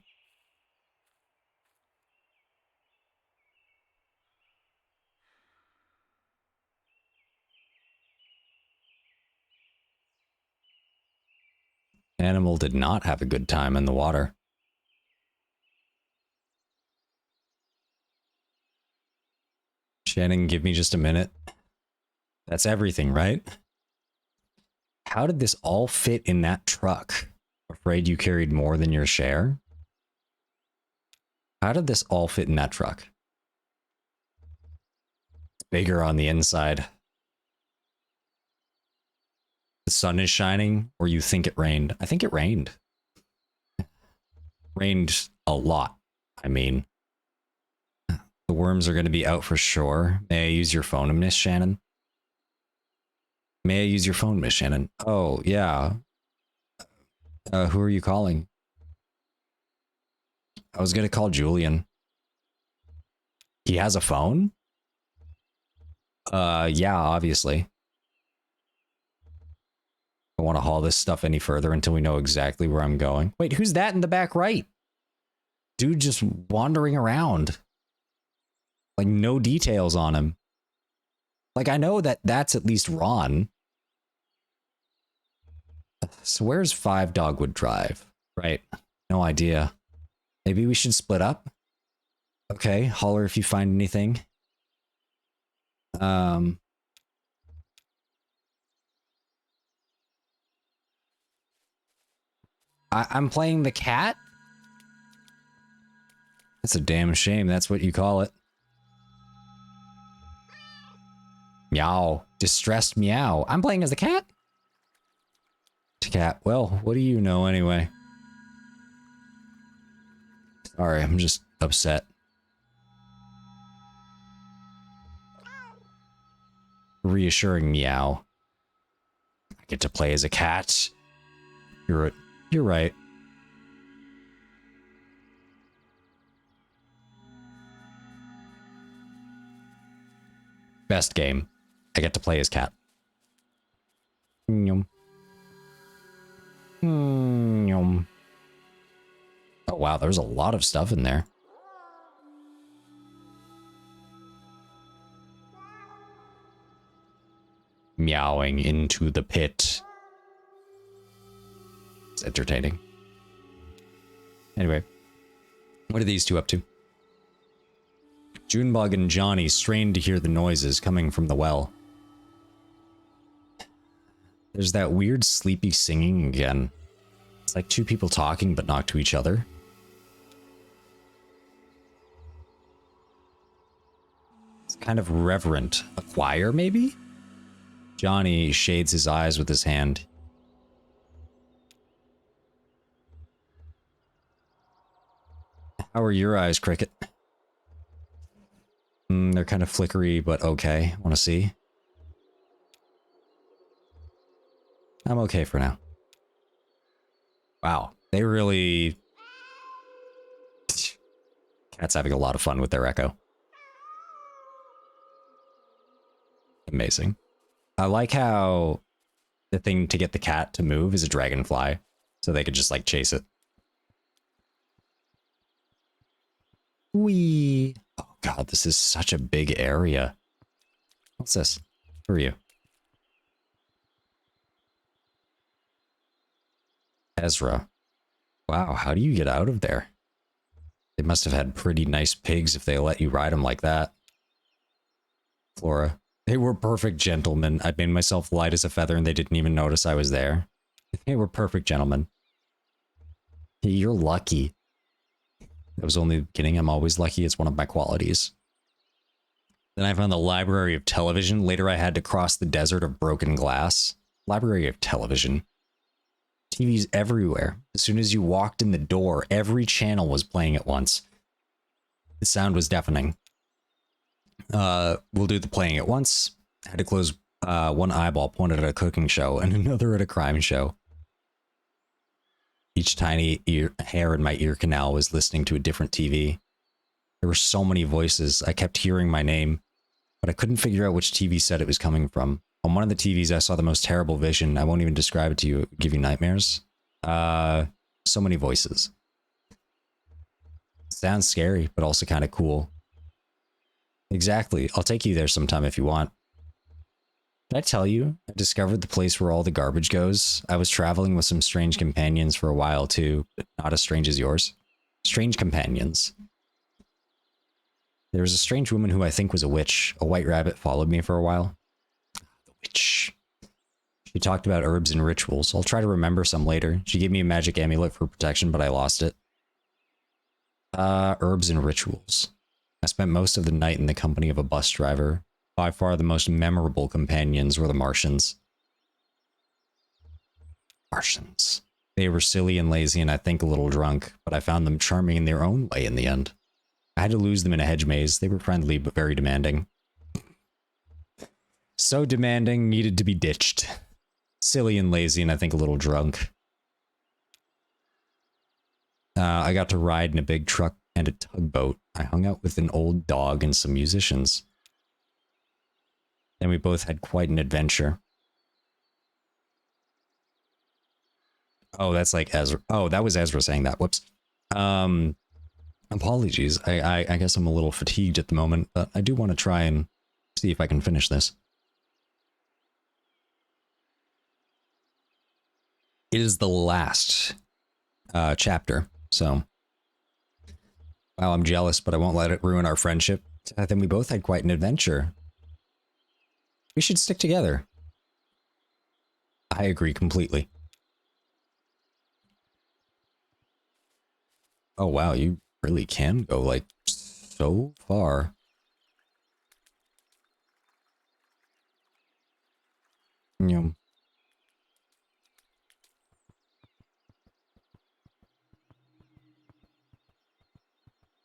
Animal did not have a good time in the water. Shannon, give me just a minute. That's everything, right? How did this all fit in that truck? Afraid you carried more than your share? How did this all fit in that truck? It's bigger on the inside. The sun is shining, or you think it rained? I think it rained. Rained a lot, I mean. The worms are going to be out for sure. May I use your phone, Miss Shannon? May I use your phone, Miss Shannon? Oh, yeah. Who are you calling? I was going to call Julian. He has a phone? Yeah, obviously. I don't want to haul this stuff any further until we know exactly where I'm going. Wait, who's that in the back right? Dude just wandering around. Like, no details on him. Like, I know that that's at least Ron. So where's 5 Dogwood Drive? Right. No idea. Maybe we should split up? Okay, holler if you find anything. I'm playing the cat? That's a damn shame. That's what you call it. Meow. Distressed meow. I'm playing as the cat? Cat. Well, what do you know anyway? Sorry, I'm just upset. Reassuring meow. I get to play as a cat. You're right. Best game. I get to play as cat. Yum. Yum. Oh wow, there's a lot of stuff in there. Meowing into the pit. It's entertaining. Anyway, what are these two up to? Junebug and Johnny strained to hear the noises coming from the well. There's that weird sleepy singing again. It's like two people talking but not to each other. It's kind of reverent. A choir, maybe? Johnny shades his eyes with his hand. How are your eyes, Cricket? They're kind of flickery, but okay. Want to see? I'm okay for now. Wow, they really... Cat's having a lot of fun with their echo. Amazing. I like how the thing to get the cat to move is a dragonfly, so they could just like chase it. Wee. Oh god, this is such a big area. What's this? Who are you? Ezra. Wow, how do you get out of there? They must have had pretty nice pigs if they let you ride them like that. Flora. They were perfect gentlemen. I made myself light as a feather and they didn't even notice I was there. They were perfect gentlemen. You're lucky. That was only the beginning. I'm always lucky. It's one of my qualities. Then I found the library of television. Later I had to cross the desert of broken glass. Library of television. TVs everywhere. As soon as you walked in the door, every channel was playing at once. The sound was deafening. We'll do the playing at once. I had to close one eyeball pointed at a cooking show and another at a crime show. Each tiny hair in my ear canal was listening to a different TV. There were so many voices. I kept hearing my name, but I couldn't figure out which TV set it was coming from. On one of the TVs, I saw the most terrible vision. I won't even describe it to you. It would give you nightmares. So many voices. Sounds scary, but also kind of cool. Exactly. I'll take you there sometime if you want. Did I tell you? I discovered the place where all the garbage goes. I was traveling with some strange companions for a while too, but not as strange as yours. Strange companions. There was a strange woman who I think was a witch. A white rabbit followed me for a while. The witch. She talked about herbs and rituals. I'll try to remember some later. She gave me a magic amulet for protection, but I lost it. Herbs and rituals. I spent most of the night in the company of a bus driver. By far the most memorable companions were the Martians. Martians. They were silly and lazy and I think a little drunk, but I found them charming in their own way in the end. I had to lose them in a hedge maze. They were friendly, but very demanding. So demanding, needed to be ditched. Silly and lazy and I think a little drunk. I got to ride in a big truck and a tugboat. I hung out with an old dog and some musicians. Then we both had quite an adventure. Oh, that's like Ezra. Oh, that was Ezra saying that. Whoops. Apologies. I guess I'm a little fatigued at the moment, but I do want to try and see if I can finish this. It is the last chapter, so... Wow, I'm jealous, but I won't let it ruin our friendship. I think we both had quite an adventure. We should stick together. I agree completely. Oh wow, you really can go like so far. You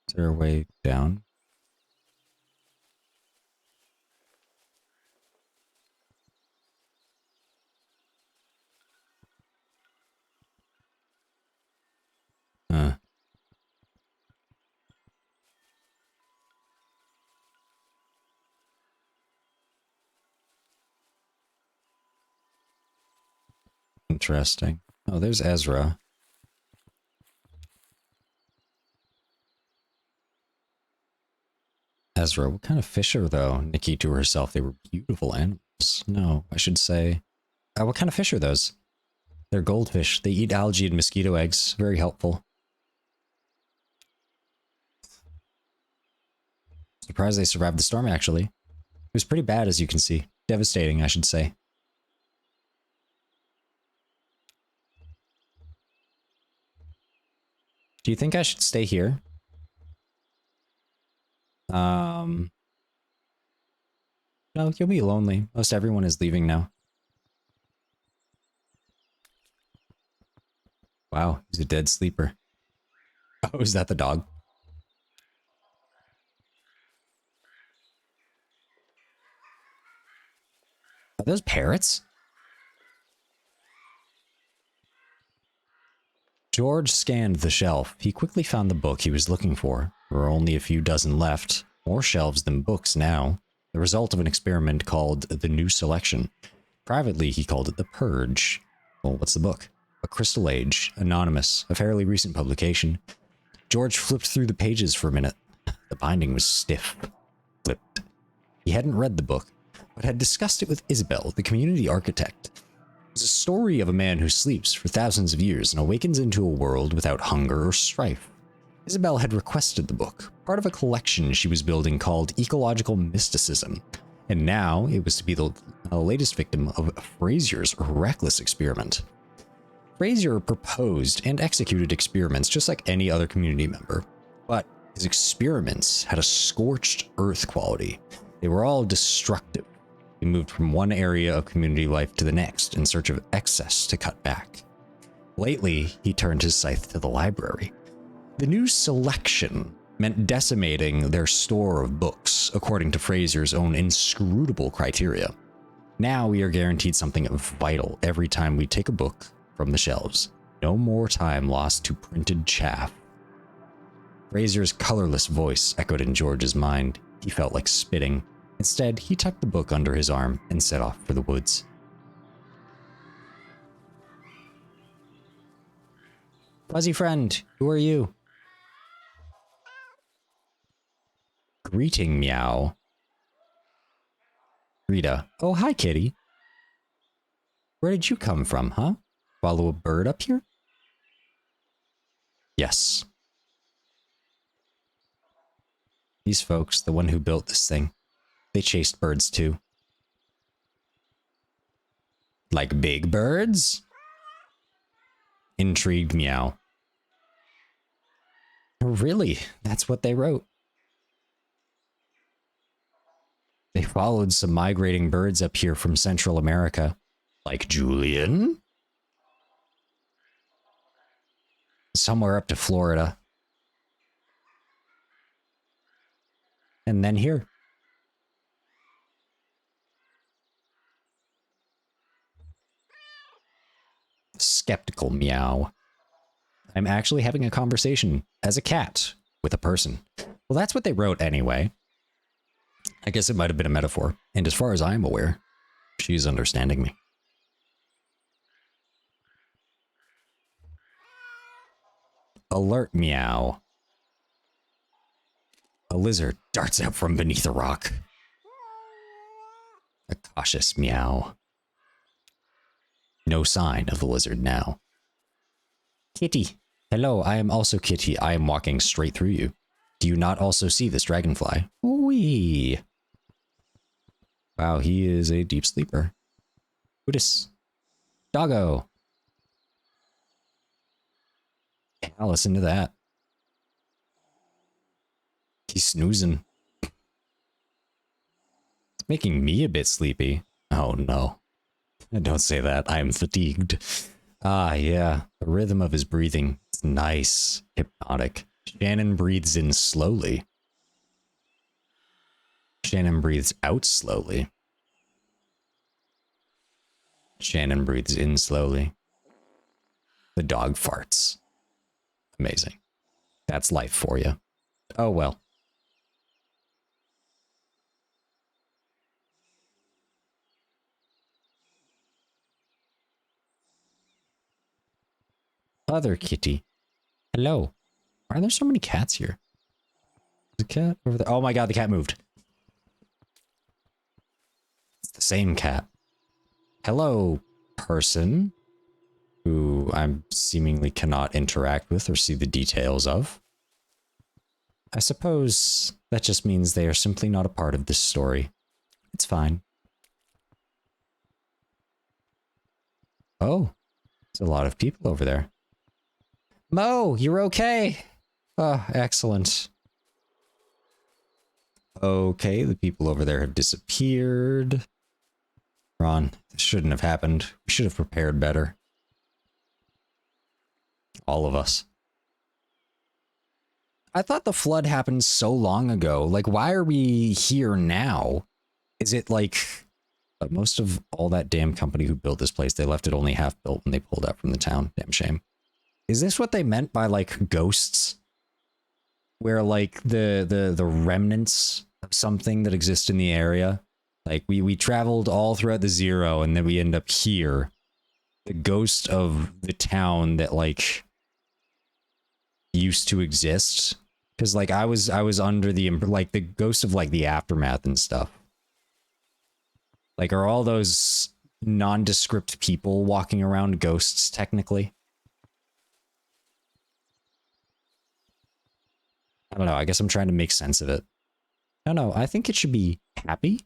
Is there a way down? Interesting. Oh, there's Ezra. Ezra, what kind of fish are though? Nikki to herself, they were beautiful animals. No, I should say... what kind of fish are those? They're goldfish. They eat algae and mosquito eggs. Very helpful. Surprised they survived the storm, actually. It was pretty bad, as you can see. Devastating, I should say. Do you think I should stay here? No, you'll be lonely. Most everyone is leaving now. Wow, he's a dead sleeper. Oh, is that the dog? Are those parrots? George scanned the shelf. He quickly found the book he was looking for. There were only a few dozen left. More shelves than books now. the result of an experiment called the New Selection. Privately, he called it the Purge. Well, what's the book? A Crystal Age, anonymous, a fairly recent publication. George flipped through the pages for a minute. The binding was stiff. Flipped. He hadn't read the book, but had discussed it with Isabel, the community architect. It was a story of a man who sleeps for thousands of years and awakens into a world without hunger or strife. Isabel had requested the book, part of a collection she was building called Ecological Mysticism, and now it was to be the latest victim of Frazier's reckless experiment. Frazier proposed and executed experiments just like any other community member, but his experiments had a scorched earth quality. They were all destructive. He moved from one area of community life to the next in search of excess to cut back. Lately, he turned his scythe to the library. The New Selection meant decimating their store of books according to Frazier's own inscrutable criteria. Now we are guaranteed something vital every time we take a book from the shelves. No more time lost to printed chaff. Frazier's colorless voice echoed in George's mind. He felt like spitting. Instead, he tucked the book under his arm and set off for the woods. Fuzzy friend, who are you? Greeting, meow. Rita, oh hi kitty. Where did you come from, huh? Follow a bird up here? Yes. These folks, the one who built this thing, they chased birds too. Like big birds? Intrigued, meow. Really? That's what they wrote. They followed some migrating birds up here from Central America. Like Julian? Somewhere up to Florida. And then here. Skeptical meow. I'm actually having a conversation as a cat with a person. Well, that's what they wrote anyway. I guess it might have been a metaphor. And as far as I'm aware, she's understanding me. Alert meow. A lizard darts out from beneath a rock. A cautious meow. No sign of the lizard now. Kitty. Hello, I am also Kitty. I am walking straight through you. Do you not also see this dragonfly? Wee. Wow, he is a deep sleeper. Otis. Doggo. Yeah, listen to that. He's snoozing. It's making me a bit sleepy. Oh no. Don't say that. I am fatigued. Ah, yeah. The rhythm of his breathing. It's nice. Hypnotic. Shannon breathes in slowly. Shannon breathes out slowly. Shannon breathes in slowly. The dog farts. Amazing. That's life for you. Oh well. Other kitty. Hello. Why are there so many cats here? There's a cat over there. Oh my god, the cat moved. It's the same cat. Hello, person. Who I'm seemingly cannot interact with or see the details of. I suppose that just means they are simply not a part of this story. It's fine. Oh, there's a lot of people over there. Mo, you're okay. Oh, excellent. Okay, the people over there have disappeared. Ron, this shouldn't have happened. We should have prepared better. All of us. I thought the flood happened so long ago. Like, why are we here now? Is it like most of all that damn company who built this place, they left it only half built and they pulled out from the town? Damn shame. Is this what they meant by like ghosts? Where like the remnants of something that exists in the area. Like we traveled all throughout the zero and then we end up here. The ghost of the town that like used to exist. Because like I was under the like the ghost of like the aftermath and stuff. Like are all those nondescript people walking around ghosts technically? I don't know. I guess I'm trying to make sense of it. No, I think it should be happy.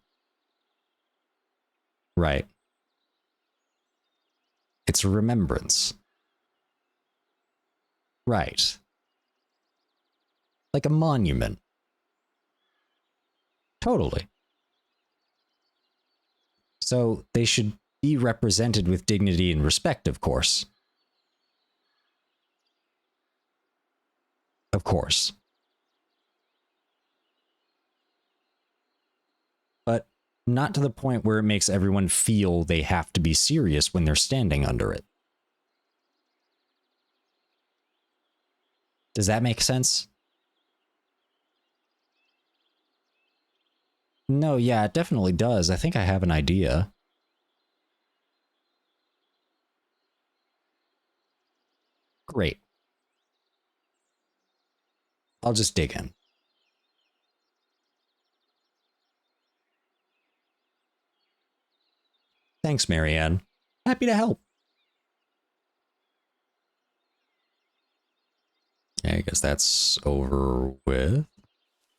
Right. It's a remembrance. Right. Like a monument. Totally. So they should be represented with dignity and respect, of course. Of course. But not to the point where it makes everyone feel they have to be serious when they're standing under it. Does that make sense? No, yeah, it definitely does. I think I have an idea. Great. I'll just dig in. Thanks, Marianne. Happy to help. Yeah, I guess that's over with.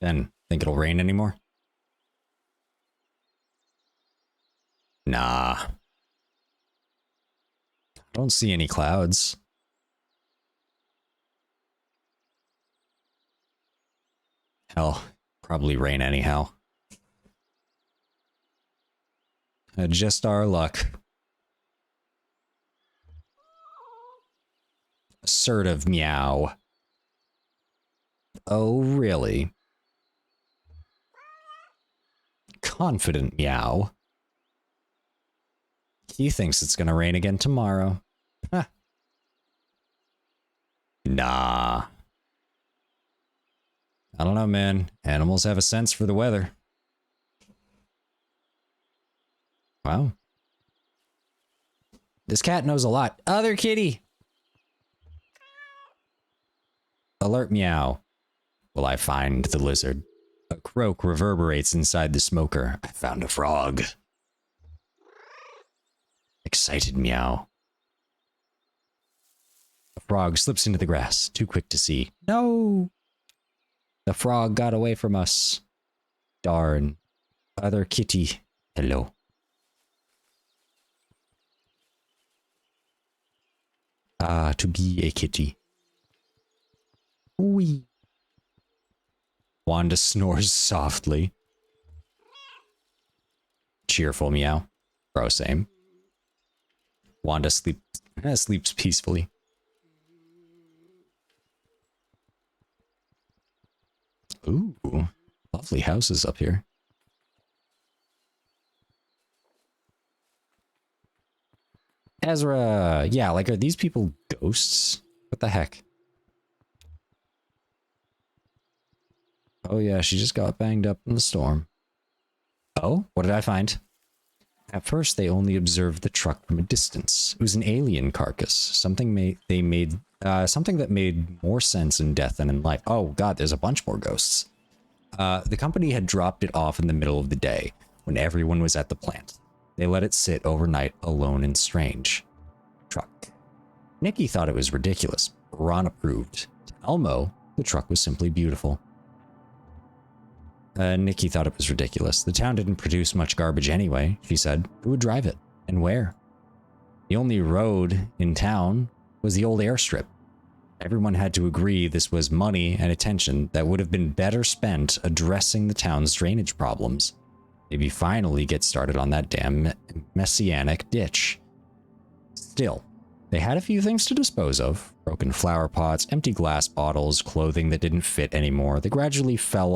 Then, think it'll rain anymore? Nah. I don't see any clouds. Hell, probably rain anyhow. Just our luck. Assertive meow. Oh, really? Confident meow. He thinks it's gonna rain again tomorrow. Huh. Nah. I don't know, man. Animals have a sense for the weather. Wow. This cat knows a lot. Other kitty! Alert meow. Will I find the lizard? A croak reverberates inside the smoker. I found a frog. Excited meow. The frog slips into the grass, too quick to see. No! The frog got away from us. Darn. Other kitty. Hello. Ah, to be a kitty. Wee. Wanda snores softly. Cheerful meow. Bro, same. Wanda sleeps peacefully. Ooh, lovely houses up here. Ezra, yeah, like, are these people ghosts? What the heck? Oh yeah, she just got banged up in the storm. Oh, what did I find? At first, they only observed the truck from a distance. It was an alien carcass. Something that made more sense in death than in life. Oh god, there's a bunch more ghosts. The company had dropped it off in the middle of the day, when everyone was at the plant. They let it sit overnight, alone and strange. Truck. Nikki thought it was ridiculous. Ron approved. To Elmo, the truck was simply beautiful. Nikki thought it was ridiculous. The town didn't produce much garbage anyway, she said. Who would drive it? And where? The only road in town was the old airstrip. Everyone had to agree this was money and attention that would have been better spent addressing the town's drainage problems. Maybe finally get started on that damn messianic ditch. Still, they had a few things to dispose of. Broken flower pots, empty glass bottles, clothing that didn't fit anymore. They gradually fell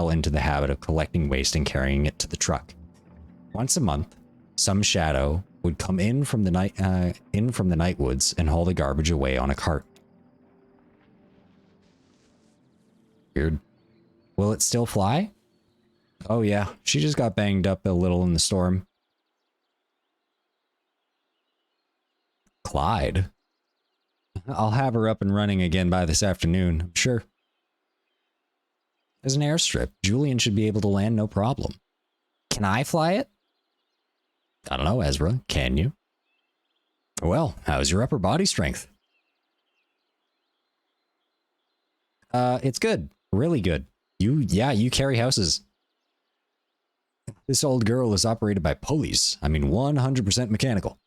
into the habit of collecting waste and carrying it to the truck. Once a month, some shadow would come in from the night woods and haul the garbage away on a cart. Weird. Will it still fly? Oh yeah, she just got banged up a little in the storm. Clyde? I'll have her up and running again by this afternoon, I'm sure. As an airstrip, Julian should be able to land no problem. Can I fly it? I don't know, Ezra. Can you? Well, how's your upper body strength? It's good. Really good. You carry houses. This old girl is operated by pulleys. I mean, 100% mechanical.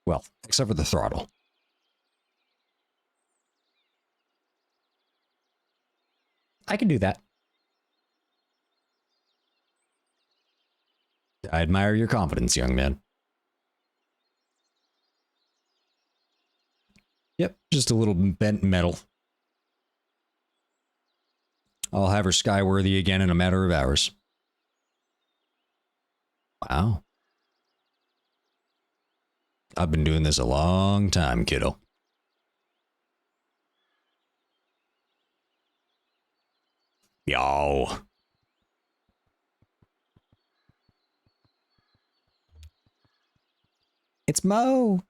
Well, except for the throttle. I can do that. I admire your confidence, young man. Yep, just a little bent metal. I'll have her skyworthy again in a matter of hours. Wow. I've been doing this a long time, kiddo. Yo. It's Mo.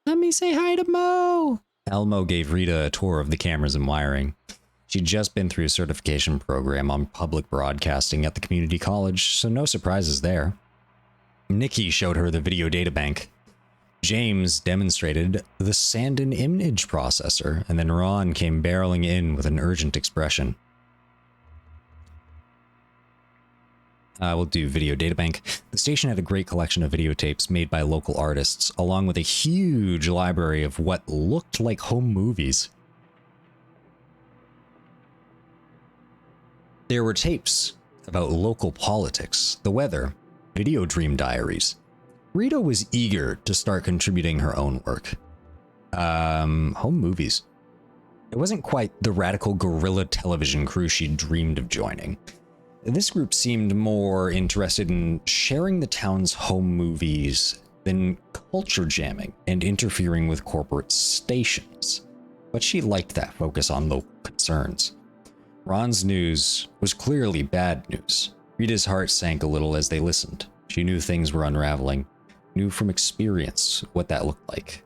Let me say hi to Mo. Elmo gave Rita a tour of the cameras and wiring. She'd just been through a certification program on public broadcasting at the community college, so no surprises there. Nikki showed her the video databank. James demonstrated the Sandin image processor, and then Ron came barreling in with an urgent expression. We'll do video databank. The station had a great collection of videotapes made by local artists, along with a huge library of what looked like home movies. There were tapes about local politics, the weather, video dream diaries. Rita was eager to start contributing her own work. Home movies. It wasn't quite the radical guerrilla television crew she dreamed of joining. This group seemed more interested in sharing the town's home movies than culture jamming and interfering with corporate stations. But she liked that focus on local concerns. Ron's news was clearly bad news. Rita's heart sank a little as they listened. She knew things were unraveling, knew from experience what that looked like.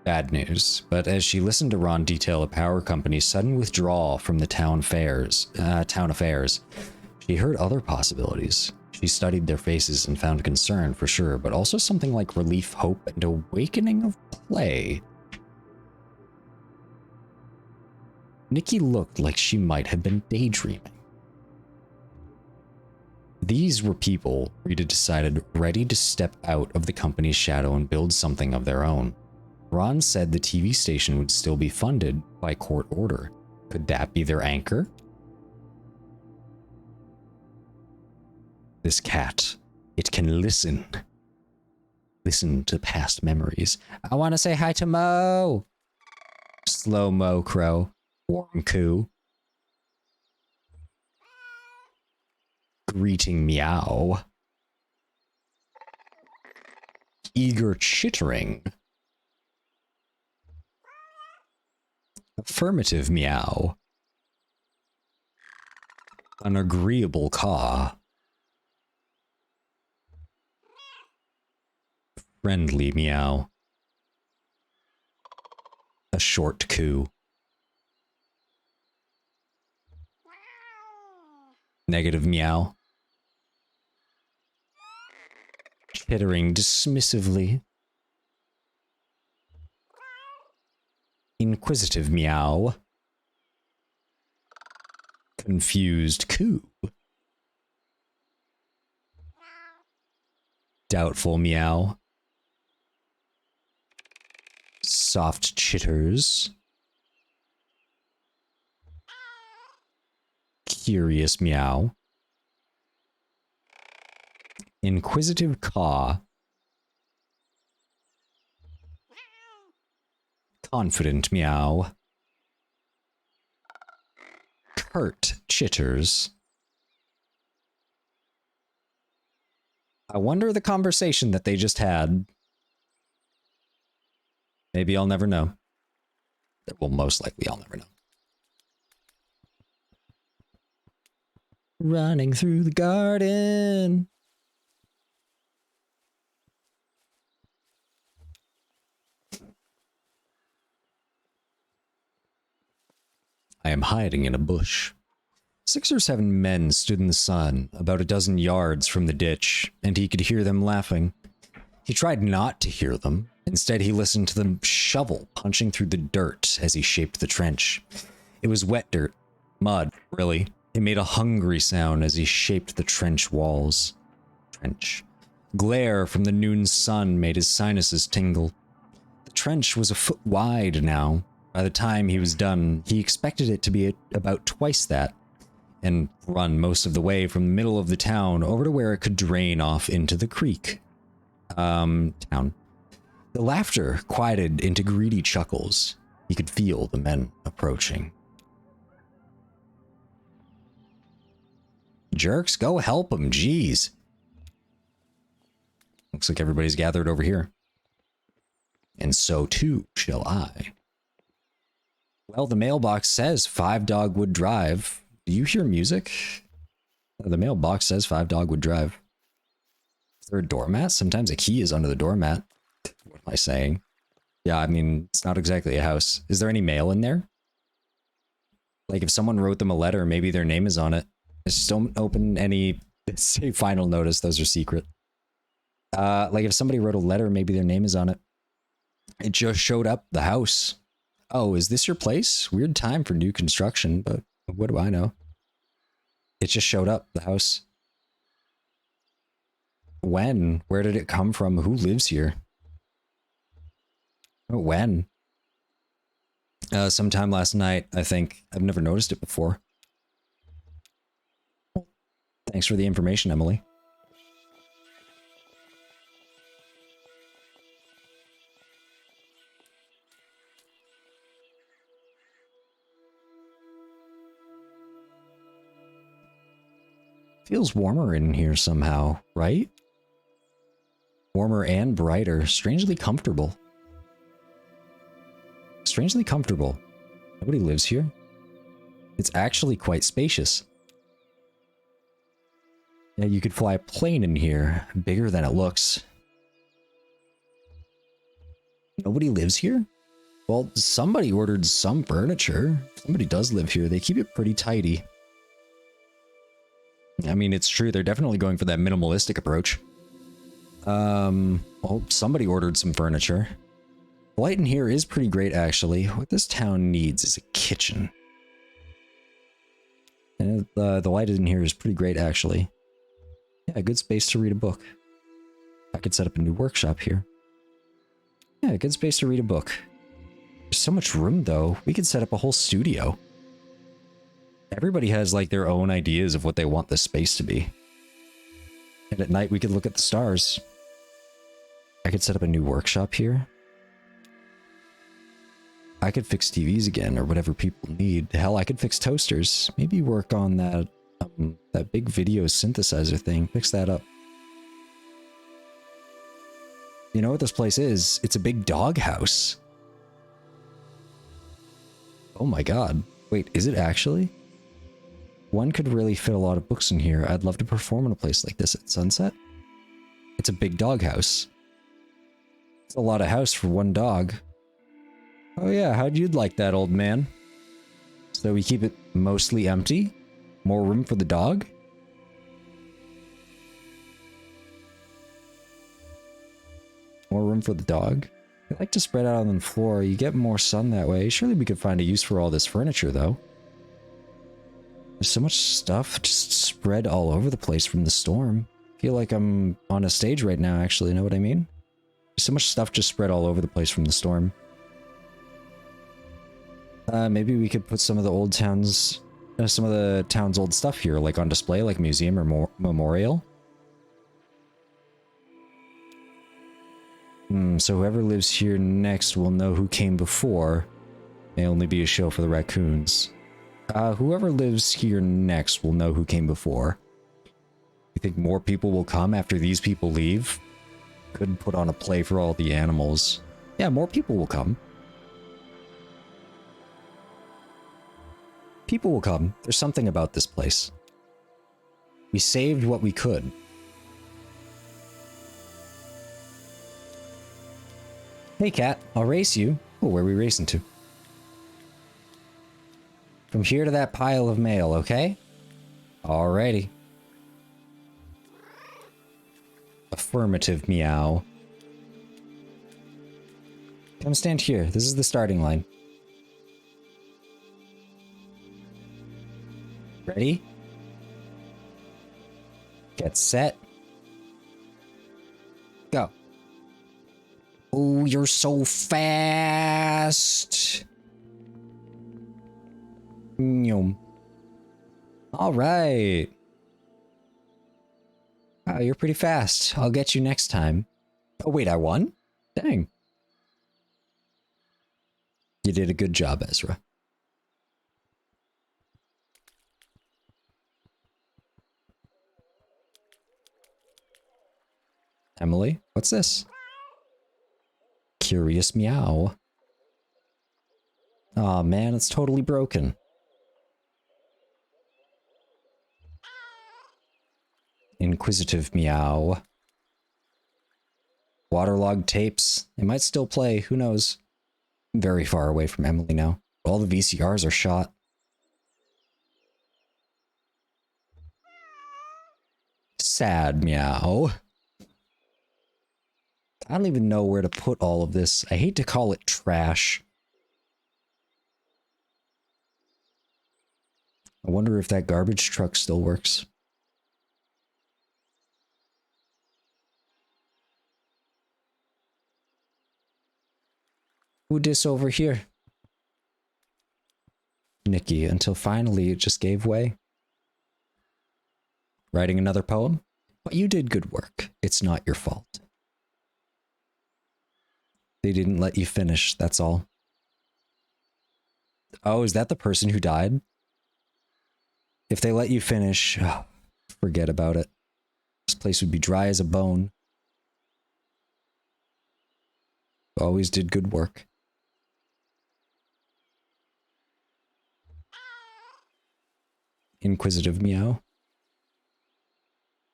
Bad news, but as she listened to Ron detail a power company's sudden withdrawal from the town affairs, she heard other possibilities. She studied their faces and found concern for sure, but also something like relief, hope, and awakening of play. Nikki looked like she might have been daydreaming. These were people, Rita decided, ready to step out of the company's shadow and build something of their own. Ron said the TV station would still be funded by court order. Could that be their anchor? This cat, it can listen. Listen to past memories. I want to say hi to Mo. Slow Mo crow. Warm coo. Greeting meow. Eager chittering. Affirmative meow. An agreeable caw. Friendly meow. A short coo. Negative meow. Chittering dismissively. Inquisitive meow. Confused coo. Doubtful meow. Soft chitters. Curious meow. Inquisitive caw. Confident meow. Curt chitters. I wonder the conversation that they just had. Maybe I'll never know. Well, most likely, I'll never know. Running through the garden. I am hiding in a bush. 6 or 7 men stood in the sun, about a dozen yards from the ditch, and he could hear them laughing. He tried not to hear them. Instead, he listened to the shovel punching through the dirt as he shaped the trench. It was wet dirt. Mud, really. It made a hungry sound as he shaped the trench walls. Trench. Glare from the noon sun made his sinuses tingle. The trench was a foot wide now. By the time he was done, he expected it to be about twice that, and run most of the way from the middle of the town over to where it could drain off into the creek. Town. The laughter quieted into greedy chuckles. He could feel the men approaching. Jerks, go help him, jeez. Looks like everybody's gathered over here. And so too shall I. Well, the mailbox says 5 Dogwood Drive. Do you hear music? The mailbox says 5 Dogwood Drive. Is there a doormat? Sometimes a key is under the doormat. What am I saying? Yeah, I mean, it's not exactly a house. Is there any mail in there? Like, if someone wrote them a letter, maybe their name is on it. Just don't open any, say, final notice. Those are secret. Like, if somebody wrote a letter, maybe their name is on it. It just showed up the house. Oh, is this your place? Weird time for new construction, but what do I know? It just showed up, the house. When? Where did it come from? Who lives here? When? Sometime last night, I think. I've never noticed it before. Thanks for the information, Emily. Feels warmer in here somehow, right? Warmer and brighter. Strangely comfortable. Strangely comfortable. Nobody lives here. It's actually quite spacious. Yeah, you could fly a plane in here. Bigger than it looks. Nobody lives here? Well, somebody ordered some furniture. Somebody does live here. They keep it pretty tidy. I mean, it's true. They're definitely going for that minimalistic approach. Well, somebody ordered some furniture. The light in here is pretty great, actually. What this town needs is a kitchen. And the light in here is pretty great, actually. Yeah, good space to read a book. I could set up a new workshop here. Yeah, good space to read a book. There's so much room, though. We could set up a whole studio. Everybody has, like, their own ideas of what they want this space to be. And at night, we could look at the stars. I could set up a new workshop here. I could fix TVs again, or whatever people need. Hell, I could fix toasters. Maybe work on that, that big video synthesizer thing. Fix that up. You know what this place is? It's a big doghouse. Oh my god. Wait, is it actually? One could really fit a lot of books in here. I'd love to perform in a place like this at sunset. It's a big doghouse. It's a lot of house for one dog. Oh yeah, how'd you like that, old man? So we keep it mostly empty? More room for the dog? More room for the dog? I like to spread out on the floor. You get more sun that way. Surely we could find a use for all this furniture, though. There's so much stuff just spread all over the place from the storm. I feel like I'm on a stage right now, actually. Know what I mean? There's so much stuff just spread all over the place from the storm. Maybe we could put some of the old towns, some of the town's old stuff here, like on display, like a museum or memorial. So whoever lives here next will know who came before. May only be a show for the raccoons. Whoever lives here next will know who came before. You think more people will come after these people leave? Could put on a play for all the animals. Yeah, more people will come. People will come. There's something about this place. We saved what we could. Hey, cat, I'll race you. Oh, where are we racing to? From here to that pile of mail, okay? Alrighty. Affirmative, meow. Come stand here. This is the starting line. Ready? Get set. Go. Oh, you're so fast. Nyum. All right. Wow, you're pretty fast. I'll get you next time. Oh, wait, I won? Dang. You did a good job, Ezra. Emily, what's this? Curious meow. Aw, man, it's totally broken. Inquisitive meow. Waterlogged tapes. They might still play, who knows? I'm very far away from Emily now. All the VCRs are shot. Sad meow. I don't even know where to put all of this. I hate to call it trash. I wonder if that garbage truck still works. Who dis over here? Nikki, until finally it just gave way. Writing another poem? But you did good work. It's not your fault. They didn't let you finish, that's all. Oh, is that the person who died? If they let you finish, oh, forget about it. This place would be dry as a bone. Always did good work. Inquisitive meow.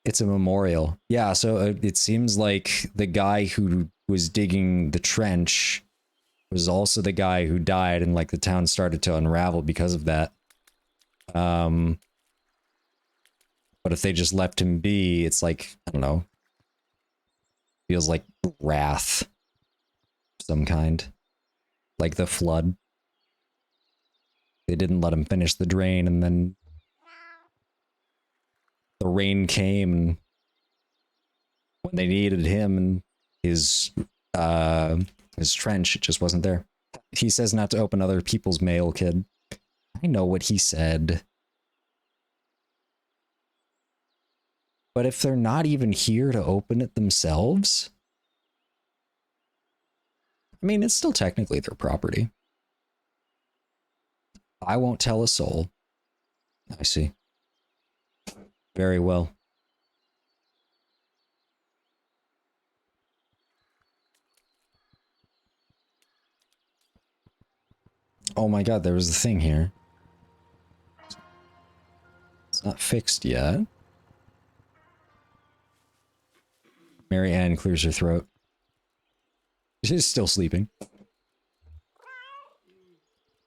It's a memorial. Yeah, so it seems like the guy who was digging the trench was also the guy who died, and like the town started to unravel because of that. But if they just left him be, it's like, I don't know. Feels like wrath of some kind. Like the flood. They didn't let him finish the drain, and then the rain came, and when they needed him and his trench, it just wasn't there. He says not to open other people's mail, kid. I know what he said. But if they're not even here to open it themselves, I mean, it's still technically their property. I won't tell a soul. I see. Very well. Oh my god, there was a thing here. It's not fixed yet. Mary Ann clears her throat. She's still sleeping.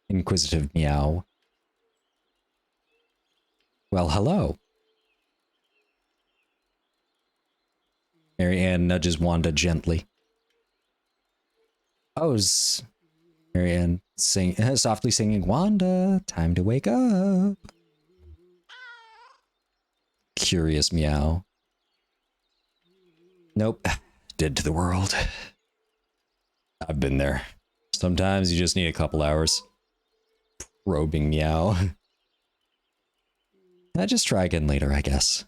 Inquisitive meow. Well, hello. Mary Ann nudges Wanda gently. Oh, Mary Ann softly singing, Wanda, time to wake up. Curious meow. Nope. Dead to the world. I've been there. Sometimes you just need a couple hours. Probing meow. I just try again later, I guess.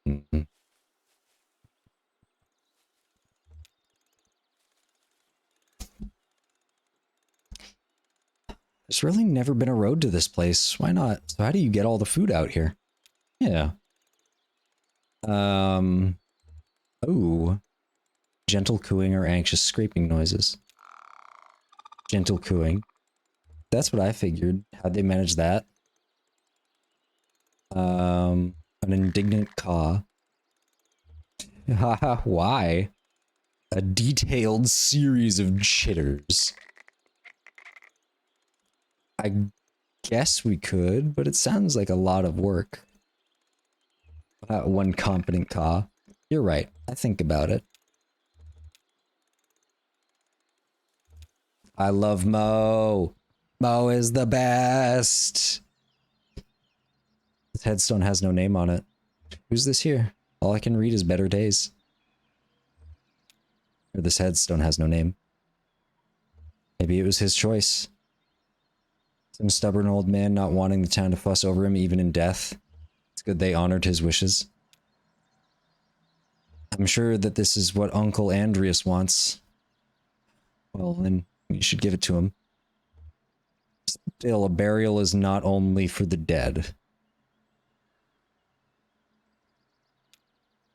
Mm-hmm. There's really never been a road to this place. Why not? So how do you get all the food out here? Yeah. Oh. Gentle cooing or anxious scraping noises. Gentle cooing. That's what I figured. How'd they manage that? An indignant caw. Haha, why? A detailed series of chitters. I guess we could, but it sounds like a lot of work. One competent caw. You're right. I think about it. I love Mo. Mo is the best. This headstone has no name on it. Who's this here? All I can read is better days. Or this headstone has no name. Maybe it was his choice. Some stubborn old man not wanting the town to fuss over him even in death. It's good they honored his wishes. I'm sure that this is what Uncle Andreas wants. Well, then you should give it to him. Still, a burial is not only for the dead.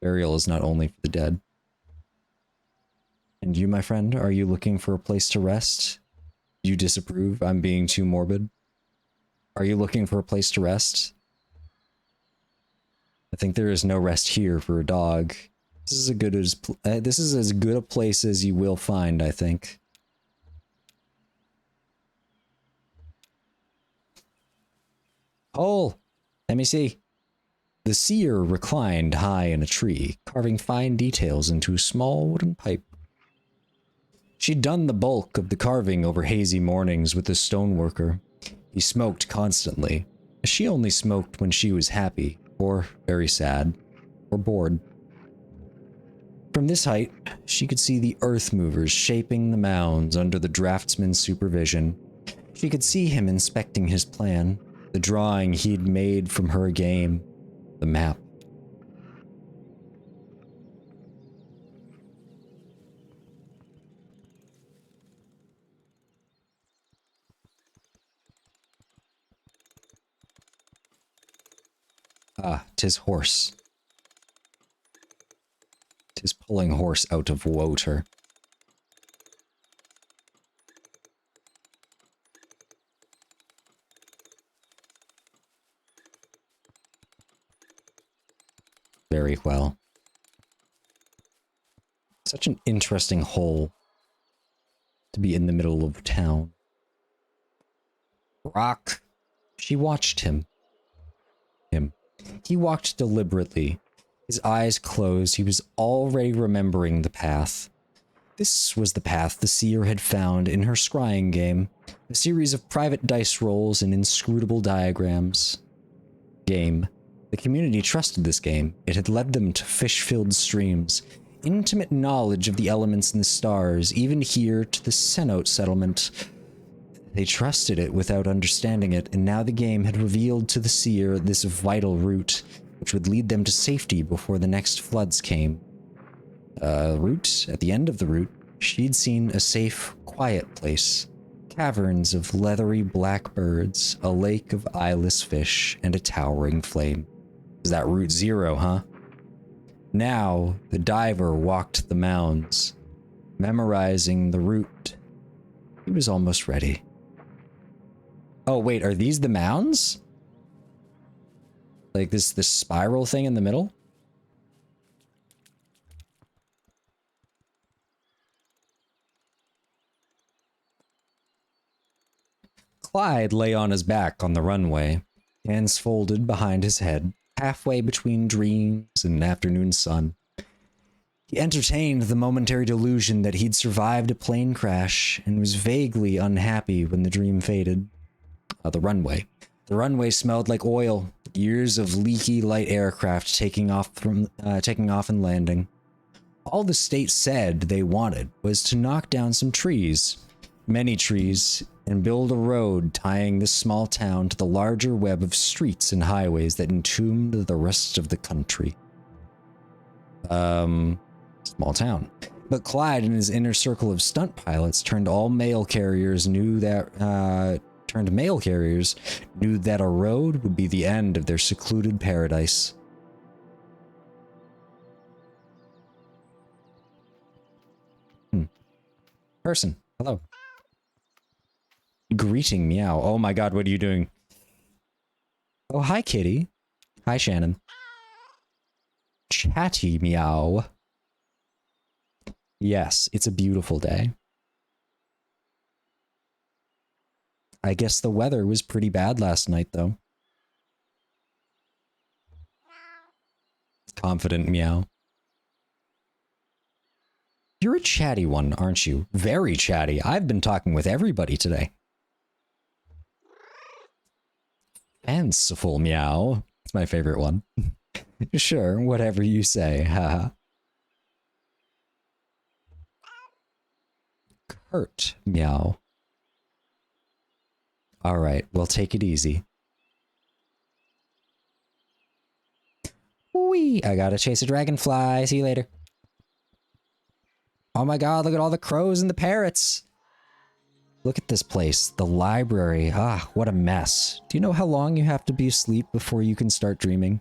Burial is not only for the dead. And you, my friend, are you looking for a place to rest? You disapprove? I'm being too morbid. Are you looking for a place to rest? I think there is no rest here for a dog. This is as good a place as you will find, I think. Oh, let me see. The seer reclined high in a tree, carving fine details into a small wooden pipe. She'd done the bulk of the carving over hazy mornings with the stoneworker. He smoked constantly. She only smoked when she was happy, or very sad, or bored. From this height, she could see the earth movers shaping the mounds under the draftsman's supervision. She could see him inspecting his plan, the drawing he'd made from her game, the map. Ah, 'tis horse. 'Tis pulling horse out of water. Very well. Such an interesting hole to be in the middle of town. Rock. She watched him. He walked deliberately. His eyes closed. He was already remembering the path. This was the path the seer had found in her scrying game. A series of private dice rolls and inscrutable diagrams. Game. The community trusted this game. It had led them to fish-filled streams, intimate knowledge of the elements in the stars, even here to the cenote settlement. They trusted it without understanding it, and now the game had revealed to the seer this vital route, which would lead them to safety before the next floods came. Route? At the end of the route, she'd seen a safe, quiet place. Caverns of leathery black birds, a lake of eyeless fish, and a towering flame. Is that Route 0, huh? Now, the diver walked the mounds, memorizing the route. He was almost ready. Oh, wait, are these the mounds? Like this spiral thing in the middle? Clyde lay on his back on the runway, hands folded behind his head, halfway between dreams and afternoon sun. He entertained the momentary delusion that he'd survived a plane crash and was vaguely unhappy when the dream faded. The runway. The runway smelled like oil, years of leaky light aircraft taking off and landing. All the state said they wanted was to knock down some trees, many trees, and build a road tying this small town to the larger web of streets and highways that entombed the rest of the country. Small town. But Clyde and his inner circle of stunt pilots turned mail carriers knew that a road would be the end of their secluded paradise. 'Tis Person. Hello. Greeting meow. Oh my god, what are you doing? Oh, hi, kitty. Hi, Shannon. Chatty meow. Yes, it's a beautiful day. I guess the weather was pretty bad last night, though. Confident meow. You're a chatty one, aren't you? Very chatty. I've been talking with everybody today. Fanciful meow. It's my favorite one. Sure, whatever you say, haha. Kurt meow. Alright, well, take it easy. Whee! I gotta chase a dragonfly. See you later. Oh my god, look at all the crows and the parrots. Look at this place. The library. Ah, what a mess. Do you know how long you have to be asleep before you can start dreaming?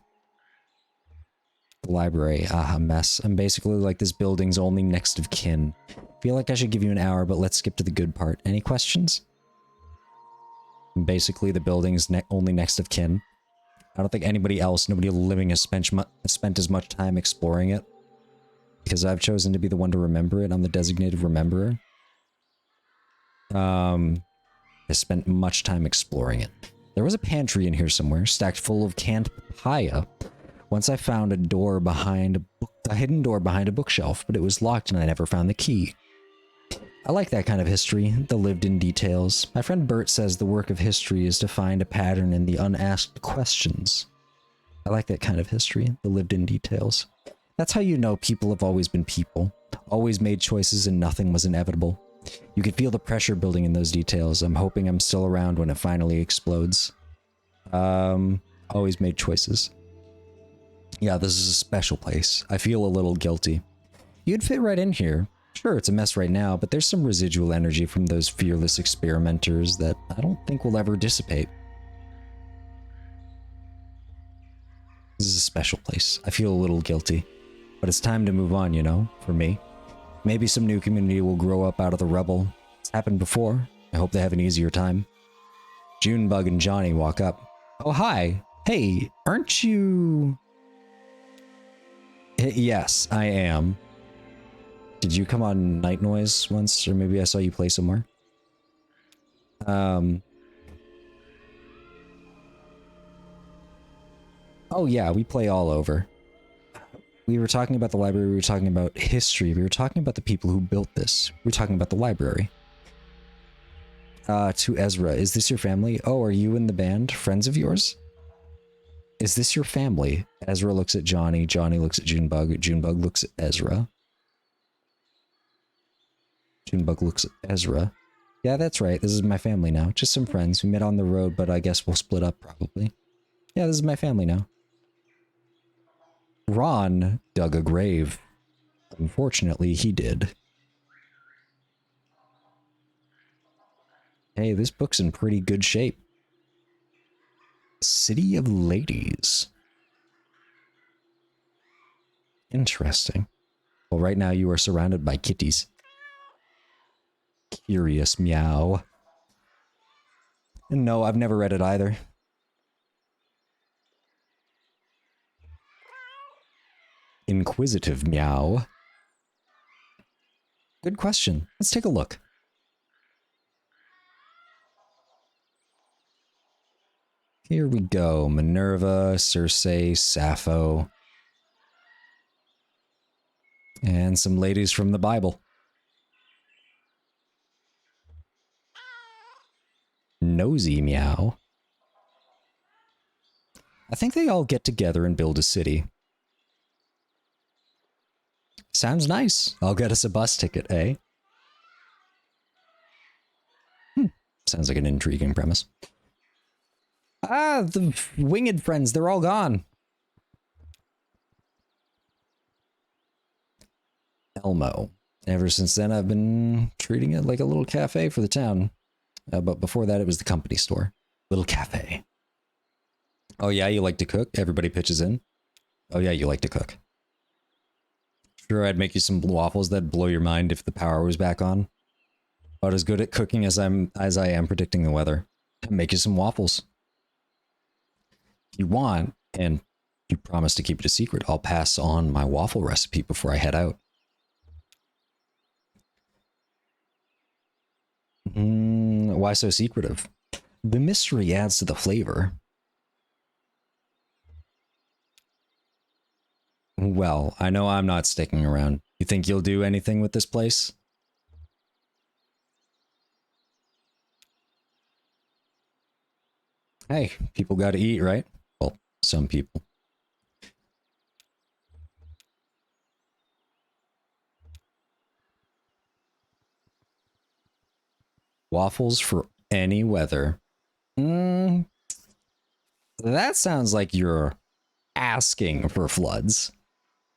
The library. Ah, a mess. I'm basically like this building's only next of kin. Feel like I should give you an hour, but let's skip to the good part. Any questions? Basically, the building's only next of kin. I don't think anybody else, nobody living has spent as much time exploring it. Because I've chosen to be the one to remember it. I'm the designated rememberer. I spent much time exploring it. There was a pantry in here somewhere, stacked full of canned papaya. Once I found a hidden door behind a bookshelf, but it was locked and I never found the key. I like that kind of history, the lived-in details. My friend Bert says the work of history is to find a pattern in the unasked questions. I like that kind of history, the lived-in details. That's how you know people have always been people, always made choices and nothing was inevitable. You could feel the pressure building in those details. I'm hoping I'm still around when it finally explodes. Always made choices. Yeah, this is a special place. I feel a little guilty. You'd fit right in here. Sure, it's a mess right now, but there's some residual energy from those fearless experimenters that I don't think will ever dissipate. This is a special place. I feel a little guilty. But it's time to move on, you know, for me. Maybe some new community will grow up out of the rubble. It's happened before. I hope they have an easier time. Junebug and Johnny walk up. Oh, hi. Hey, aren't you... Yes, I am. Did you come on Night Noise once? Or maybe I saw you play somewhere? Oh yeah, we play all over. We were talking about the library, we were talking about history, we were talking about the people who built this. We were talking about the library. To Ezra, is this your family? Oh, are you in the band? Friends of yours? Is this your family? Ezra looks at Johnny, Johnny looks at Junebug, Junebug looks at Ezra. Junebug looks at Ezra. Yeah, that's right, this is my family now. Just some friends. We met on the road, but I guess we'll split up probably. Yeah, this is my family now. Ron dug a grave. Unfortunately, he did. Hey, this book's in pretty good shape. City of Ladies. Interesting. Well, right now you are surrounded by kitties. Curious meow. No, I've never read it either. Inquisitive meow. Good question. Let's take a look. Here we go. Minerva, Circe, Sappho. And some ladies from the Bible. Nosy meow. I think they all get together and build a city. Sounds nice. I'll get us a bus ticket, eh? Sounds like an intriguing premise. Ah, the winged friends, they're all gone. Elmo. Ever since then, I've been treating it like a little cafe for the town. But before that, it was the company store. Little cafe. Oh yeah, you like to cook? Everybody pitches in. Oh yeah, you like to cook. Sure, I'd make you some waffles that'd blow your mind if the power was back on. About as good at cooking as I am predicting the weather. Make you some waffles. If you want, and you promise to keep it a secret, I'll pass on my waffle recipe before I head out. Why so secretive? The mystery adds to the flavor. Well, I know I'm not sticking around. You think you'll do anything with this place? Hey, people gotta eat, right? Well, some people. Waffles for any weather. That sounds like you're asking for floods.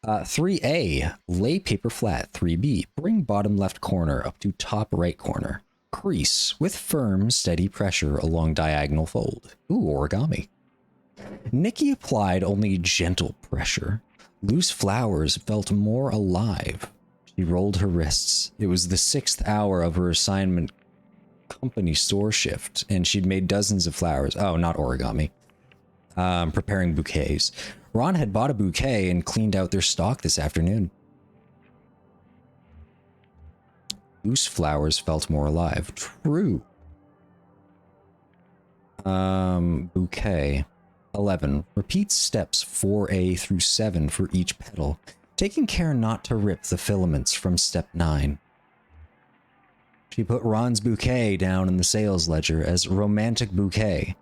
3A, lay paper flat. 3B, bring bottom left corner up to top right corner. Crease with firm, steady pressure along diagonal fold. Ooh, origami. Nikki applied only gentle pressure. Loose flowers felt more alive. She rolled her wrists. It was the 6th hour of her assignment company store shift, and she'd made dozens of flowers. Oh, not origami. Preparing bouquets. Ron had bought a bouquet and cleaned out their stock this afternoon. Loose flowers felt more alive. True. Bouquet. 11. Repeat steps 4A through 7 for each petal, taking care not to rip the filaments from step 9. She put Ron's bouquet down in the sales ledger as romantic bouquet,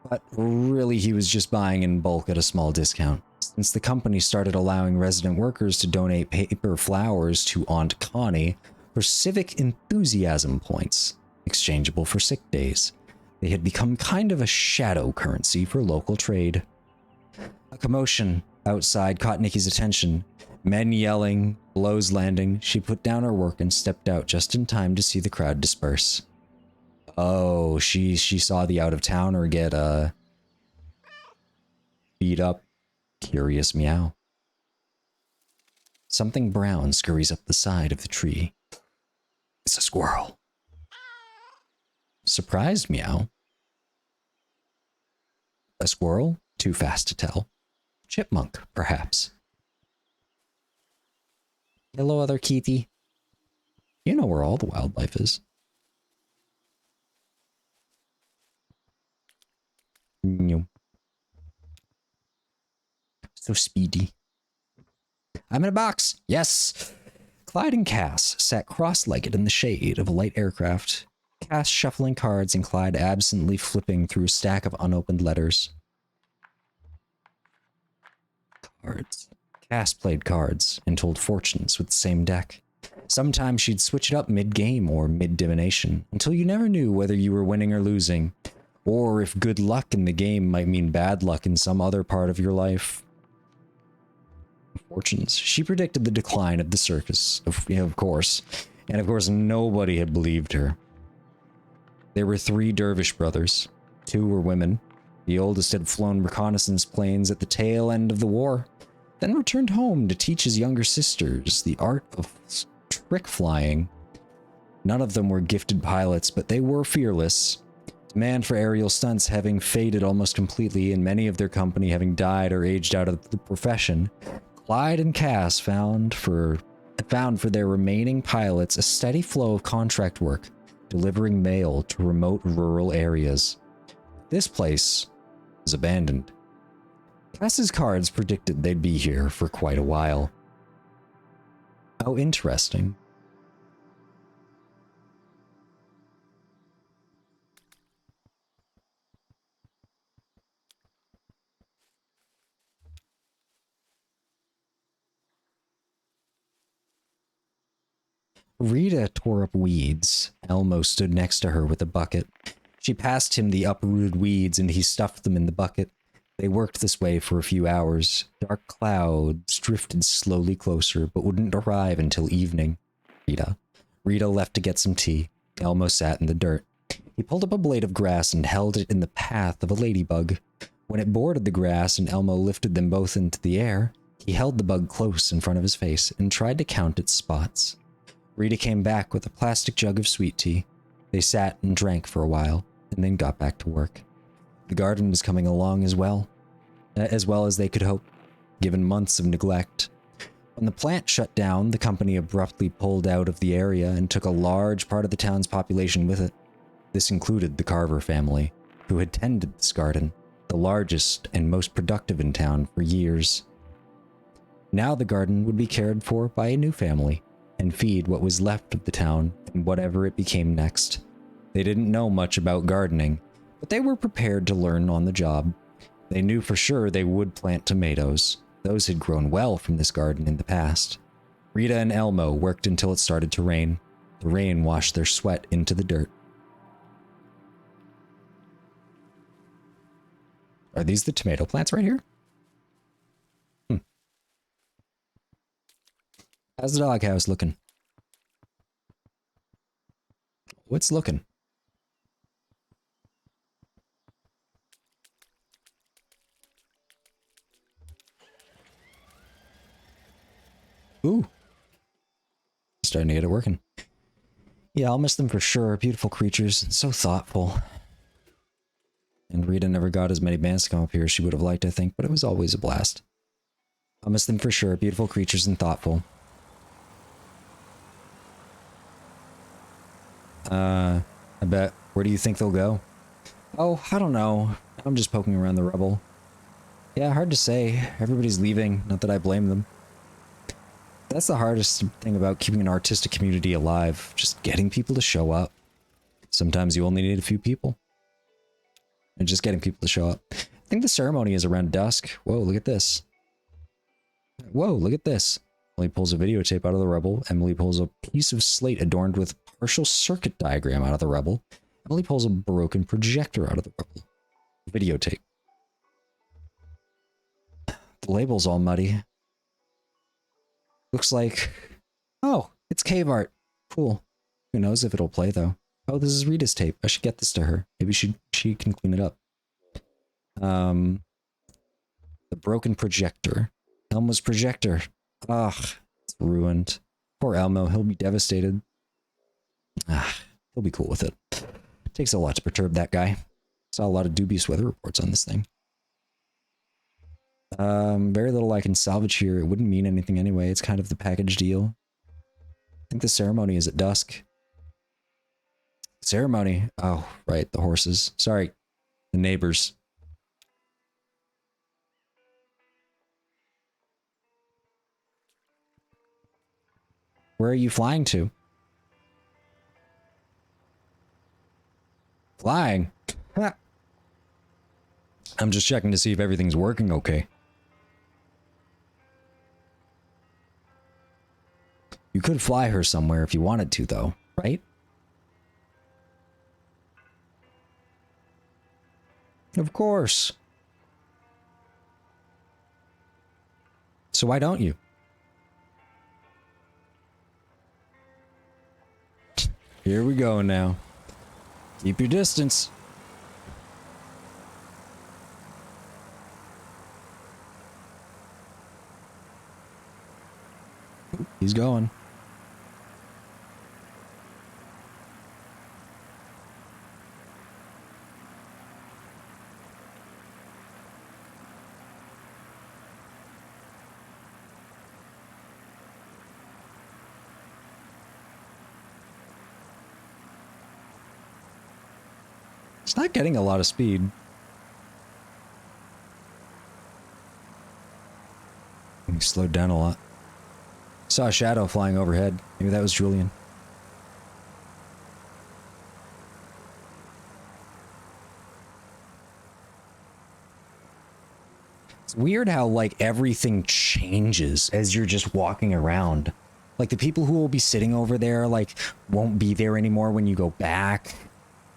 but really he was just buying in bulk at a small discount, since the company started allowing resident workers to donate paper flowers to Aunt Connie for civic enthusiasm points, exchangeable for sick days. They had become kind of a shadow currency for local trade. A commotion outside caught Nikki's attention. Men yelling, blows landing. She put down her work and stepped out just in time to see the crowd disperse. Oh, she saw the out-of-towner get, beat up. Curious meow. Something brown scurries up the side of the tree. It's a squirrel. Surprised meow. A squirrel? Too fast to tell. Chipmunk, perhaps. Hello, other kitty. You know where all the wildlife is. So speedy. I'm in a box. Yes. Clyde and Cass sat cross-legged in the shade of a light aircraft. Cass shuffling cards and Clyde absently flipping through a stack of unopened letters. Cards. Cass played cards and told fortunes with the same deck. Sometimes she'd switch it up mid-game or mid-divination until you never knew whether you were winning or losing, or if good luck in the game might mean bad luck in some other part of your life. Fortunes. She predicted the decline of the circus, of course, and of course nobody had believed her. There were 3 dervish brothers. 2 were women. The oldest had flown reconnaissance planes at the tail end of the war, then returned home to teach his younger sisters the art of trick flying. None of them were gifted pilots, but they were fearless. Demand for aerial stunts having faded almost completely, and many of their company having died or aged out of the profession, Clyde and Cass found for their remaining pilots a steady flow of contract work, delivering mail to remote rural areas. This place was abandoned. Cass's cards predicted they'd be here for quite a while. How interesting. Rita tore up weeds. Elmo stood next to her with a bucket. She passed him the uprooted weeds and he stuffed them in the bucket. They worked this way for a few hours. Dark clouds drifted slowly closer, but wouldn't arrive until evening. Rita left to get some tea. Elmo sat in the dirt. He pulled up a blade of grass and held it in the path of a ladybug. When it boarded the grass and Elmo lifted them both into the air, he held the bug close in front of his face and tried to count its spots. Rita came back with a plastic jug of sweet tea. They sat and drank for a while, and then got back to work. The garden was coming along as well as they could hope, given months of neglect. When the plant shut down, the company abruptly pulled out of the area and took a large part of the town's population with it. This included the Carver family, who had tended this garden, the largest and most productive in town for years. Now the garden would be cared for by a new family, and feed what was left of the town and whatever it became next. They didn't know much about gardening, but they were prepared to learn on the job. They knew for sure they would plant tomatoes. Those had grown well from this garden in the past. Rita and Elmo worked until it started to rain. The rain washed their sweat into the dirt. Are these the tomato plants right here? How's the doghouse looking? What's looking? Ooh. Starting to get it working. Yeah, I'll miss them for sure. Beautiful creatures. So thoughtful. And Rita never got as many bands to come up here as she would have liked, I think, but it was always a blast. I'll miss them for sure. Beautiful creatures and thoughtful. I bet. Where do you think they'll go? Oh, I don't know. I'm just poking around the rubble. Yeah, hard to say. Everybody's leaving. Not that I blame them. That's the hardest thing about keeping an artistic community alive. Just getting people to show up. Sometimes you only need a few people. And just getting people to show up. I think the ceremony is around dusk. Whoa, look at this. Whoa, look at this. Emily pulls a videotape out of the rubble. Emily pulls a piece of slate adorned with partial circuit diagram out of the rubble. Emily pulls a broken projector out of the rubble. Videotape. The label's all muddy. Looks like... Oh, it's cave art. Cool. Who knows if it'll play, though. Oh, this is Rita's tape. I should get this to her. Maybe she can clean it up. The broken projector. Elmo's projector. Ugh, it's ruined. Poor Elmo, he'll be devastated. He'll be cool with it. Takes a lot to perturb that guy. Saw a lot of dubious weather reports on this thing. Very little I can salvage here. It wouldn't mean anything anyway. It's kind of the package deal. I think the ceremony is at dusk. Ceremony? Oh, right, the horses. Sorry, the neighbors. Where are you flying to? Flying? Ha. I'm just checking to see if everything's working okay. You could fly her somewhere if you wanted to, though, right? Of course. So why don't you? Here we go now. Keep your distance. He's going. It's not getting a lot of speed. He slowed down a lot. Saw a shadow flying overhead. Maybe that was Julian. It's weird how, like, everything changes as you're just walking around. Like, the people who will be sitting over there, like, won't be there anymore when you go back.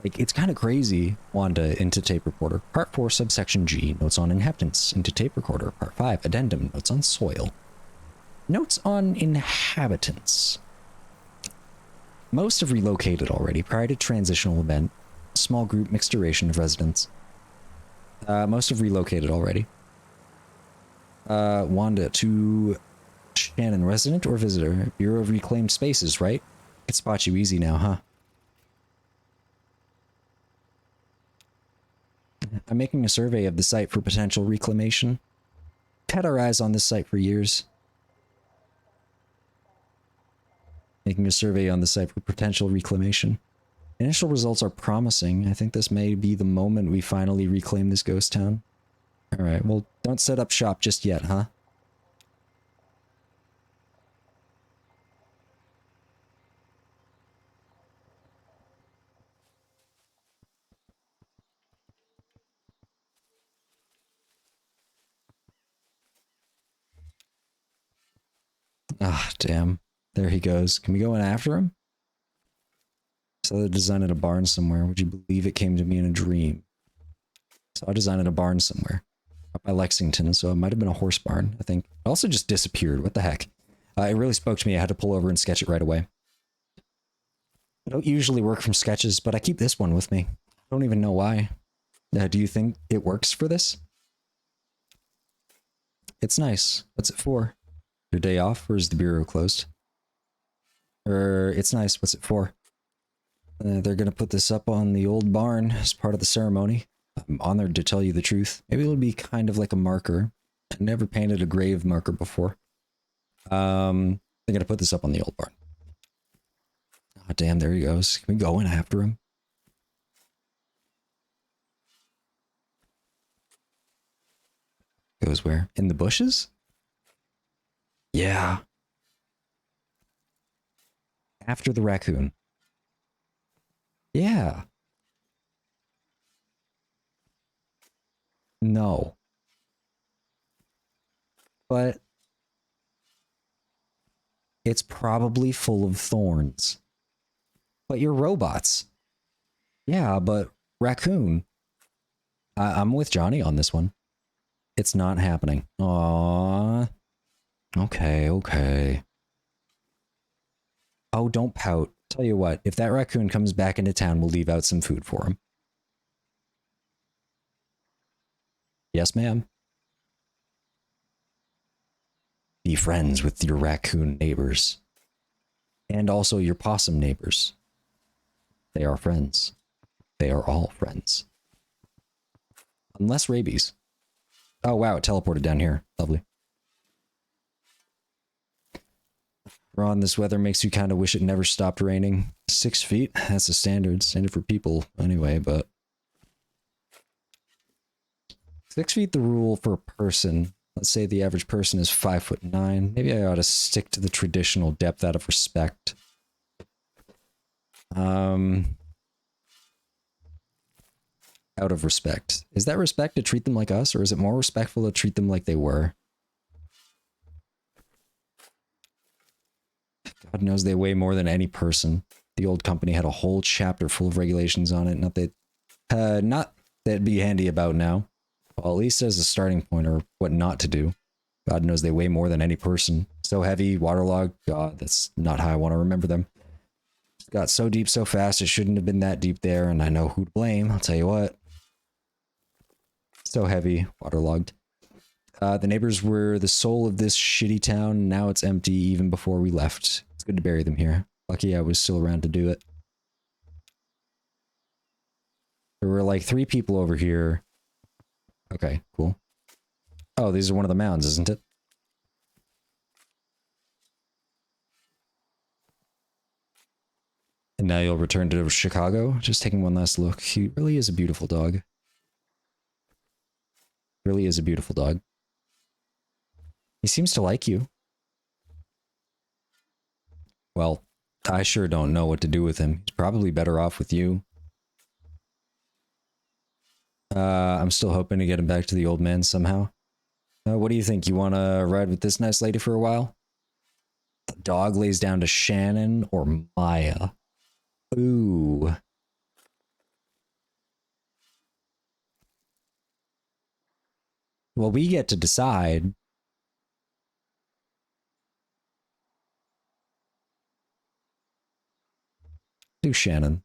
Like, it's kind of crazy. Wanda, into tape recorder. Part 4, subsection G, notes on inhabitants. Into tape recorder. Part 5, addendum, notes on soil. Notes on inhabitants. Most have relocated already prior to transitional event. Small group mixed duration of residents. Most have relocated already. Wanda, to Shannon, resident or visitor? Bureau of Reclaimed Spaces, right? Could spot you easy now, huh? I'm making a survey of the site for potential reclamation. Had our eyes on this site for years. Making a survey on the site for potential reclamation. Initial results are promising. I think this may be the moment we finally reclaim this ghost town. Alright, well, don't set up shop just yet, huh? Ah, damn. There he goes. Can we go in after him? Saw the design at a barn somewhere. Would you believe it came to me in a dream? Saw a design at a barn somewhere. Up by Lexington, so it might have been a horse barn, I think. It also just disappeared. What the heck? It really spoke to me. I had to pull over and sketch it right away. I don't usually work from sketches, but I keep this one with me. I don't even know why. Do you think it works for this? It's nice. What's it for? Your day off, or is the bureau closed? It's nice. What's it for? They're gonna put this up on the old barn as part of the ceremony. I'm honored to tell you the truth. Maybe it'll be kind of like a marker. I never painted a grave marker before. They're gonna put this up on the old barn. Oh, damn, there he goes. Can we go in after him? Goes where? In the bushes? Yeah. After the raccoon. Yeah. No. But it's probably full of thorns. But you're robots. Yeah, but raccoon. I'm with Johnny on this one. It's not happening. Aww. Okay, okay. Oh, don't pout. Tell you what, if that raccoon comes back into town, we'll leave out some food for him. Yes, ma'am. Be friends with your raccoon neighbors. And also your possum neighbors. They are friends. They are all friends. Unless rabies. Oh wow, it teleported down here. Lovely. Ron, this weather makes you kind of wish it never stopped raining. 6 feet? That's the standard. Standard for people anyway, but... 6 feet the rule for a person. Let's say the average person is 5'9". Maybe I ought to stick to the traditional depth out of respect. Out of respect. Is that respect to treat them like us, or is it more respectful to treat them like they were? God knows they weigh more than any person. The old company had a whole chapter full of regulations on it. Not that that'd be handy about now. Well, at least as a starting point, or what not to do. God knows they weigh more than any person. So heavy, waterlogged. God, that's not how I want to remember them. It got so deep so fast, it shouldn't have been that deep there, and I know who to blame. I'll tell you what. So heavy, waterlogged. The neighbors were the soul of this shitty town. Now it's empty even before we left. It's good to bury them here. Lucky I was still around to do it. There were like 3 people over here. Okay, cool. Oh, these are one of the mounds, isn't it? And now you'll return to Chicago? Just taking one last look. He really is a beautiful dog. Really is a beautiful dog. He seems to like you. Well, I sure don't know what to do with him. He's probably better off with you. I'm still hoping to get him back to the old man somehow. What do you think? You want to ride with this nice lady for a while? The dog lays down to Shannon or Maya. Ooh. Well, we get to decide. Do Shannon.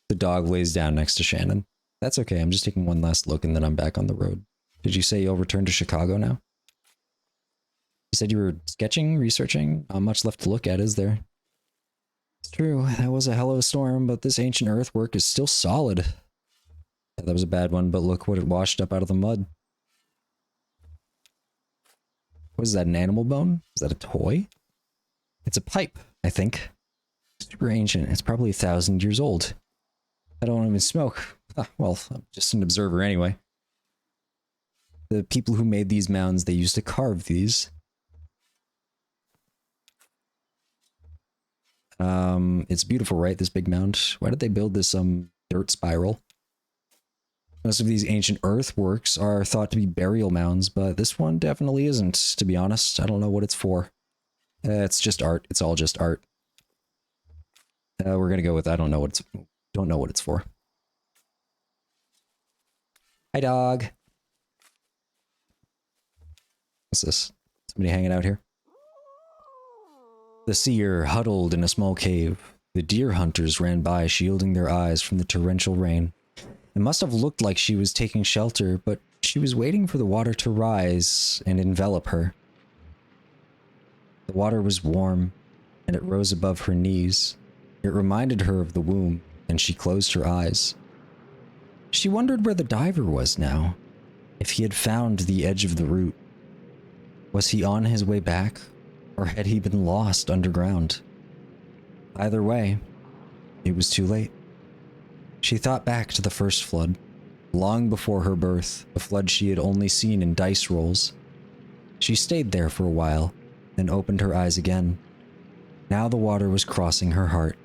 The dog lays down next to Shannon. That's okay, I'm just taking one last look and then I'm back on the road. Did you say you'll return to Chicago now? You said you were sketching, researching. Not much left to look at, is there? It's true, that was a hell of a storm, but this ancient earthwork is still solid. Yeah, that was a bad one, but look what it washed up out of the mud. What is that, an animal bone? Is that a toy? It's a pipe, I think. Super ancient. It's probably 1,000 years old. I don't even smoke. Ah, well, I'm just an observer anyway. The people who made these mounds, they used to carve these. It's beautiful, right? This big mound. Why did they build this dirt spiral? Most of these ancient earthworks are thought to be burial mounds, but this one definitely isn't, to be honest. I don't know what it's for. It's just art. It's all just art. We're gonna go with don't know what it's for. Hi, dog. What's this? Somebody hanging out here? The seer huddled in a small cave. The deer hunters ran by, shielding their eyes from the torrential rain. It must have looked like she was taking shelter, but she was waiting for the water to rise and envelop her. The water was warm, and it rose above her knees. It reminded her of the womb, and she closed her eyes. She wondered where the diver was now, if he had found the edge of the route. Was he on his way back, or had he been lost underground? Either way, it was too late. She thought back to the first flood, long before her birth, a flood she had only seen in dice rolls. She stayed there for a while, then opened her eyes again. Now the water was crossing her heart.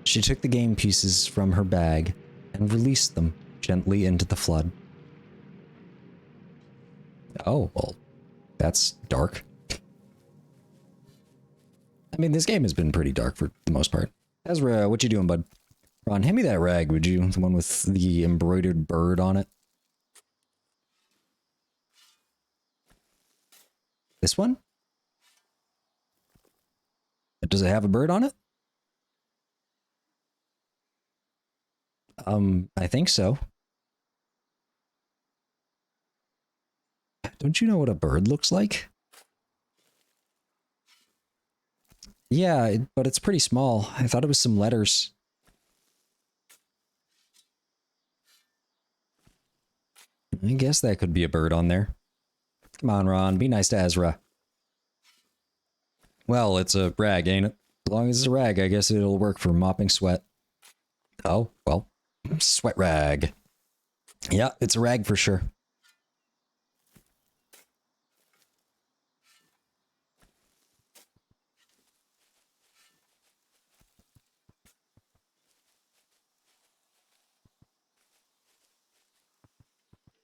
She took the game pieces from her bag and released them gently into the flood. Oh, well, that's dark. I mean, this game has been pretty dark for the most part. Ezra, what you doing, bud? Ron, hand me that rag, would you? The one with the embroidered bird on it. This one? Does it have a bird on it? I think so. Don't you know what a bird looks like? Yeah, but it's pretty small. I thought it was some letters. I guess that could be a bird on there. Come on, Ron. Be nice to Ezra. Well, it's a rag, ain't it? As long as it's a rag, I guess it'll work for mopping sweat. Oh, well. Sweat rag. Yeah, it's a rag for sure.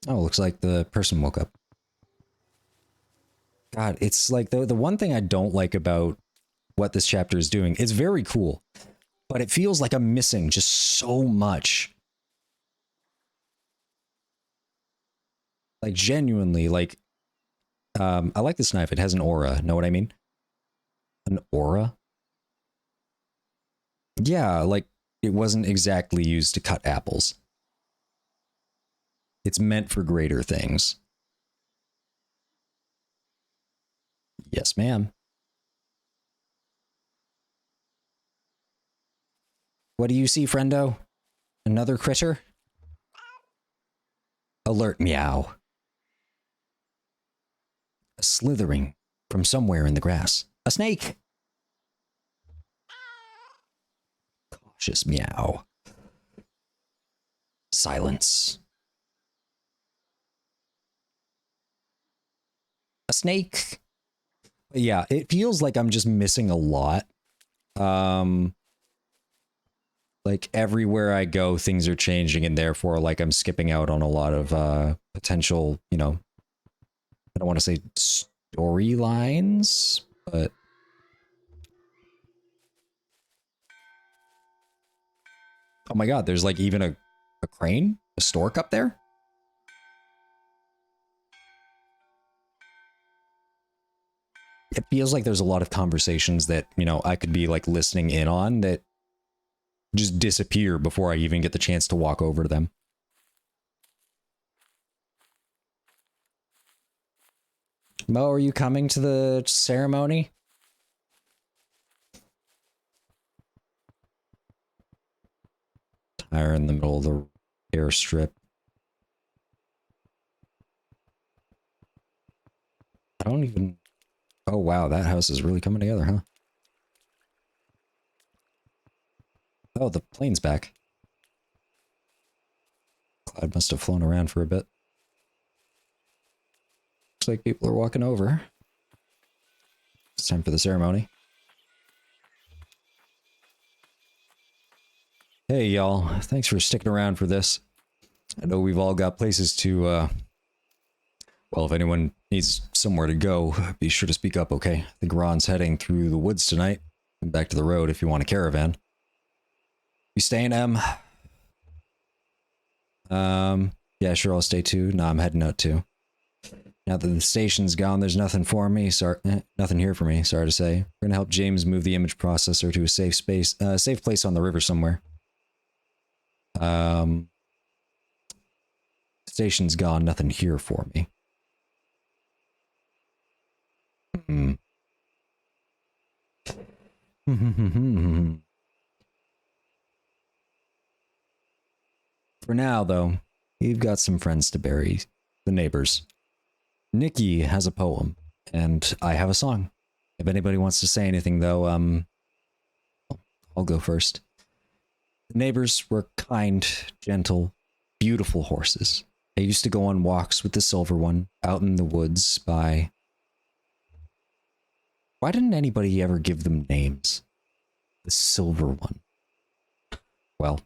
Oh, looks like the person woke up. God, it's like the one thing I don't like about what this chapter is doing. It's very cool, but it feels like I'm missing just so much. Like genuinely, like, I like this knife. It has an aura. Know what I mean? An aura? Yeah, like it wasn't exactly used to cut apples. It's meant for greater things. Yes, ma'am. What do you see, friendo? Another critter? Alert meow. A slithering from somewhere in the grass. A snake! Cautious meow. Silence. A snake! Yeah, it feels like I'm just missing a lot. Like everywhere I go, things are changing, and therefore, like, I'm skipping out on a lot of potential, you know, I don't want to say storylines, but oh my god, there's like even a crane, a stork up there. It feels like there's a lot of conversations that, you know, I could be like listening in on that just disappear before I even get the chance to walk over to them. Mo, are you coming to the ceremony? Tire in the middle of the airstrip. I don't even... Oh, wow, that house is really coming together, huh? Oh, the plane's back. Cloud must have flown around for a bit. Looks like people are walking over. It's time for the ceremony. Hey, y'all. Thanks for sticking around for this. I know we've all got places to, well, if anyone needs somewhere to go, be sure to speak up, okay? I think Ron's heading through the woods tonight. And back to the road if you want a caravan. You staying, Em? Yeah, sure, I'll stay too. No, I'm heading out too. Now that the station's gone, there's nothing for me. Sorry, nothing here for me, sorry to say. We're gonna help James move the image processor to a safe place on the river somewhere. Station's gone, nothing here for me. For now, though, you've got some friends to bury. The neighbors. Nikki has a poem, and I have a song. If anybody wants to say anything, though, I'll go first. The neighbors were kind, gentle, beautiful horses. I used to go on walks with the silver one out in the woods by... Why didn't anybody ever give them names? The silver one. Well,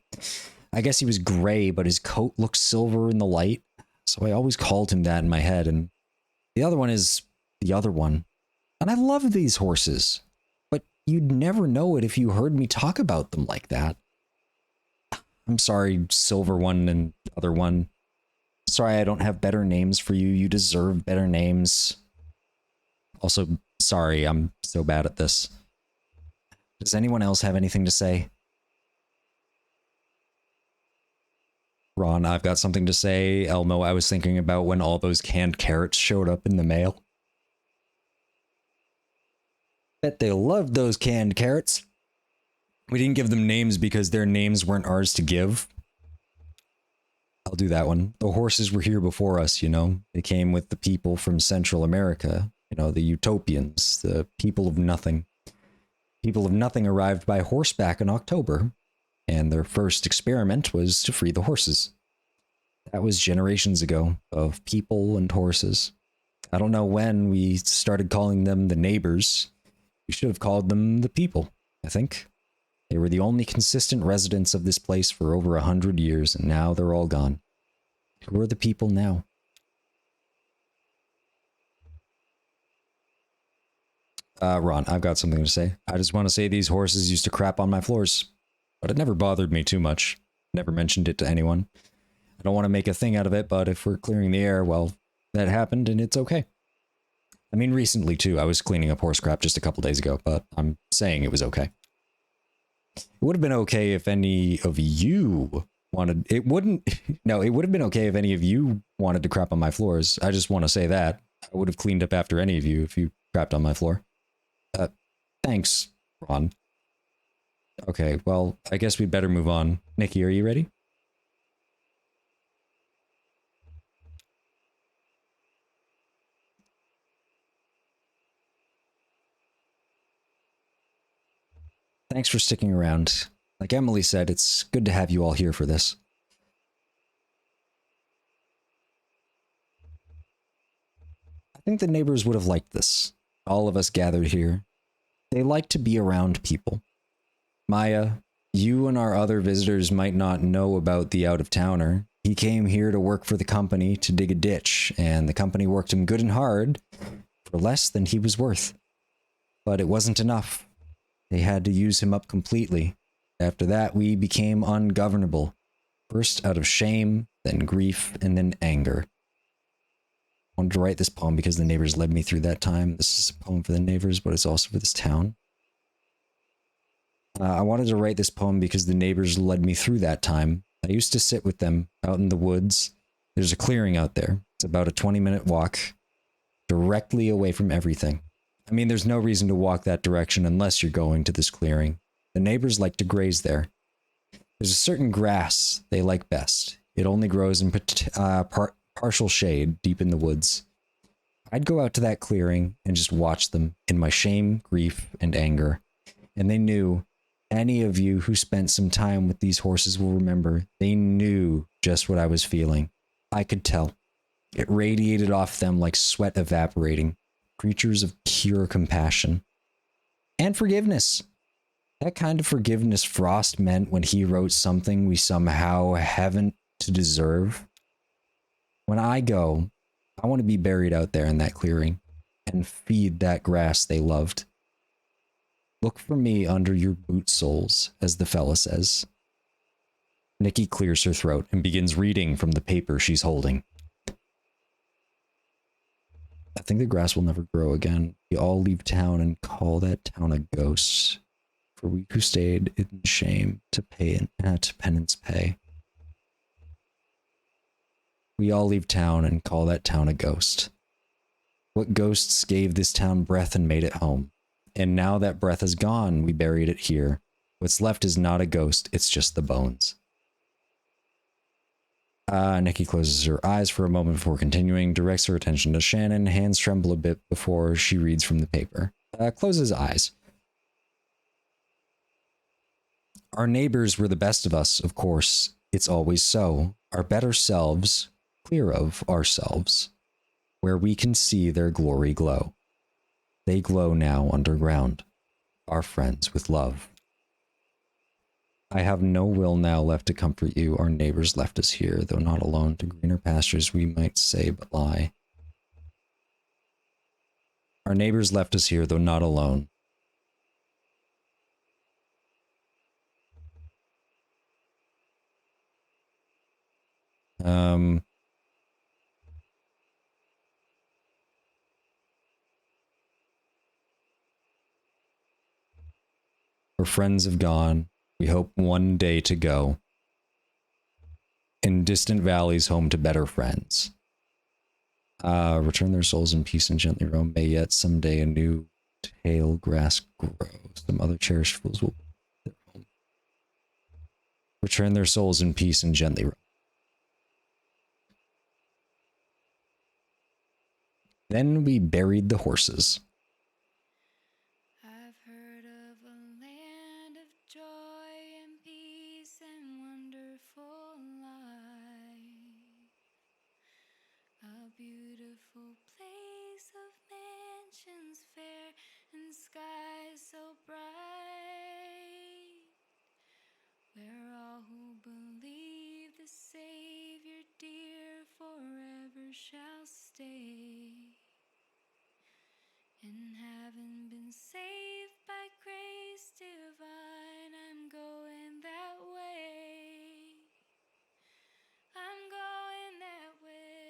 I guess he was gray, but his coat looked silver in the light, so I always called him that in my head, and the other one is the other one. And I love these horses, but you'd never know it if you heard me talk about them like that. I'm sorry, silver one and other one. Sorry I don't have better names for you. You deserve better names. Also, sorry, I'm so bad at this. Does anyone else have anything to say? Ron, I've got something to say. Elmo, I was thinking about when all those canned carrots showed up in the mail. Bet they loved those canned carrots. We didn't give them names because their names weren't ours to give. I'll do that one. The horses were here before us, you know. They came with the people from Central America. You know, the utopians, the people of nothing. People of nothing arrived by horseback in October, and their first experiment was to free the horses. That was generations ago, of people and horses. I don't know when we started calling them the neighbors. We should have called them the people, I think. They were the only consistent residents of this place for over 100 years, and now they're all gone. Who are the people now? Ron, I've got something to say. I just want to say these horses used to crap on my floors, but it never bothered me too much. Never mentioned it to anyone. I don't want to make a thing out of it, but if we're clearing the air, well, that happened and it's okay. I mean, recently too, I was cleaning up horse crap just a couple days ago, but I'm saying it was okay. It would have been okay if any of you wanted... It wouldn't... No, it would have been okay if any of you wanted to crap on my floors. I just want to say that. I would have cleaned up after any of you if you crapped on my floor. Thanks, Ron. Okay, well, I guess we'd better move on. Nikki, are you ready? Thanks for sticking around. Like Emily said, it's good to have you all here for this. I think the neighbors would have liked this. All of us gathered here. They like to be around people. Maya, you and our other visitors might not know about the out-of-towner. He came here to work for the company to dig a ditch, and the company worked him good and hard for less than he was worth. But it wasn't enough. They had to use him up completely. After that, we became ungovernable. First out of shame, then grief, and then anger. I wanted to write this poem because the neighbors led me through that time. This is a poem for the neighbors, but it's also for this town. I wanted to write this poem because the neighbors led me through that time. I used to sit with them out in the woods. There's a clearing out there. It's about a 20-minute walk. directly away from everything. I mean, there's no reason to walk that direction unless you're going to this clearing. The neighbors like to graze there. There's a certain grass they like best. It only grows in partial shade deep in the woods. I'd go out to that clearing and just watch them in my shame, grief, and anger. And they knew, any of you who spent some time with these horses will remember, they knew just what I was feeling. I could tell. It radiated off them like sweat evaporating, creatures of pure compassion. And forgiveness. That kind of forgiveness Frost meant when he wrote something we somehow haven't to deserve. When I go, I want to be buried out there in that clearing and feed that grass they loved. Look for me under your boot soles, as the fella says. Nikki clears her throat and begins reading from the paper she's holding. I think the grass will never grow again. We all leave town and call that town a ghost. For we who stayed in shame to penance pay. We all leave town and call that town a ghost. What ghosts gave this town breath and made it home? And now that breath is gone, we buried it here. What's left is not a ghost, it's just the bones. Nikki closes her eyes for a moment before continuing, directs her attention to Shannon, hands tremble a bit before she reads from the paper. Closes eyes. Our neighbors were the best of us, of course. It's always so. Our better selves, clear of ourselves, where we can see their glory glow. They glow now underground, our friends with love. I have no will now left to comfort you. Our neighbors left us here, though not alone, to greener pastures we might say but lie. Our neighbors left us here, though not alone. Our friends have gone. We hope one day to go. In distant valleys home to better friends. Return their souls in peace and gently roam. May yet someday a new tall grass grow. Some other cherished fools will their home. Return their souls in peace and gently roam. Then we buried the horses. I've heard of a land of joy and peace and wonderful life. A beautiful place of mansions fair and skies so bright, where all who believe the Savior dear forever shall stay. And having been saved by grace divine, I'm going that way. I'm going that way.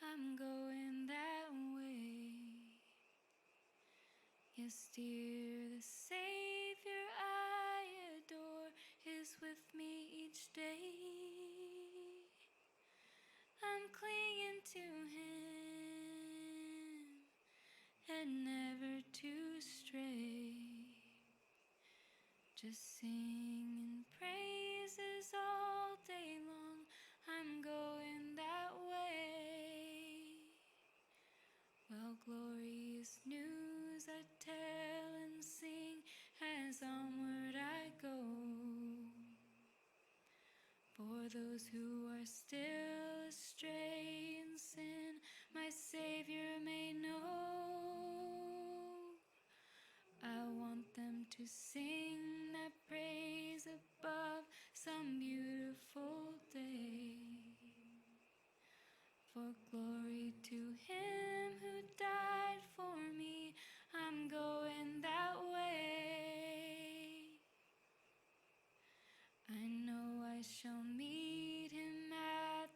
I'm going that way. Yes, dear, the Savior I adore is with me each day. I'm clinging to Him and never to stray. Just singing praises all day long. I'm going that way. Well, glorious news I tell and sing as onward I go. For those who are still astray in sin, my Savior may know. I want them to sing that praise above some beautiful day. For glory to Him who died for me, I'm going that way. I know I shall meet Him at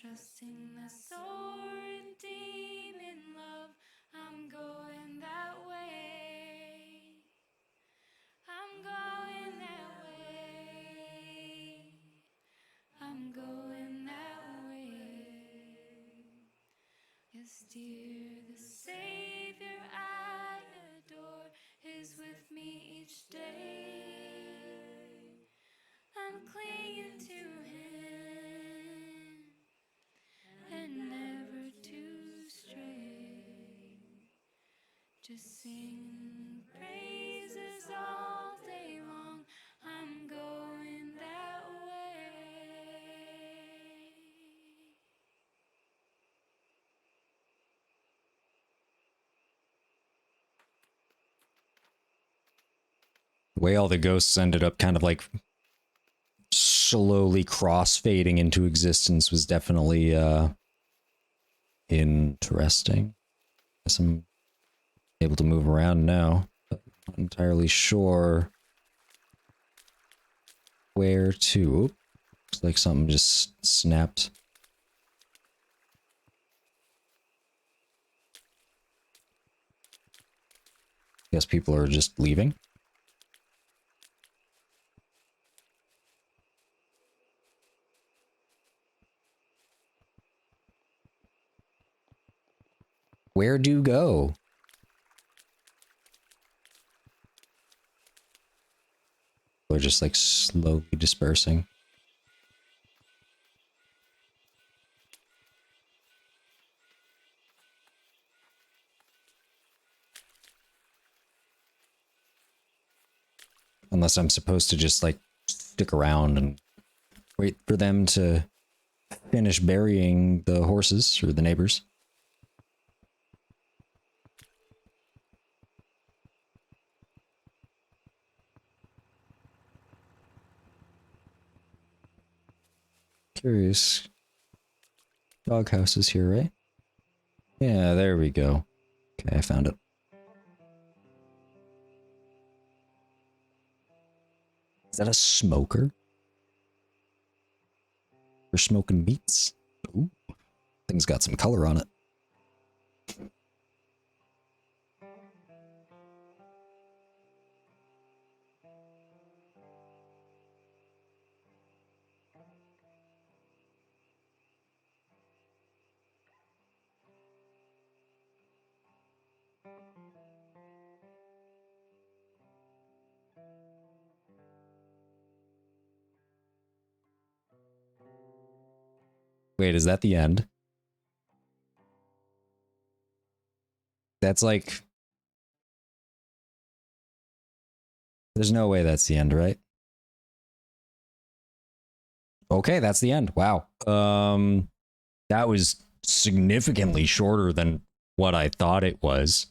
trusting the soul redeeming love. I'm going that way. I'm going that way. I'm going that way. Yes, dear, the Savior I adore is with me each day. I'm clinging to Him and never to stray. Just sing praises all day long. I'm going that way. The way all the ghosts ended up kind of like slowly cross-fading into existence was definitely interesting. Guess I'm able to move around now, but not entirely sure where to. Oop, looks like something just snapped. Guess people are just leaving. Where do go? They're just like slowly dispersing. Unless I'm supposed to just like stick around and wait for them to finish burying the horses or the neighbors. Curious. Doghouse is here, right? Yeah, there we go. Okay, I found it. Is that a smoker? For smoking meats? Ooh, thing's got some color on it. Wait, is that the end? That's like... There's no way that's the end, right? Okay, that's the end. Wow. That was significantly shorter than what I thought it was.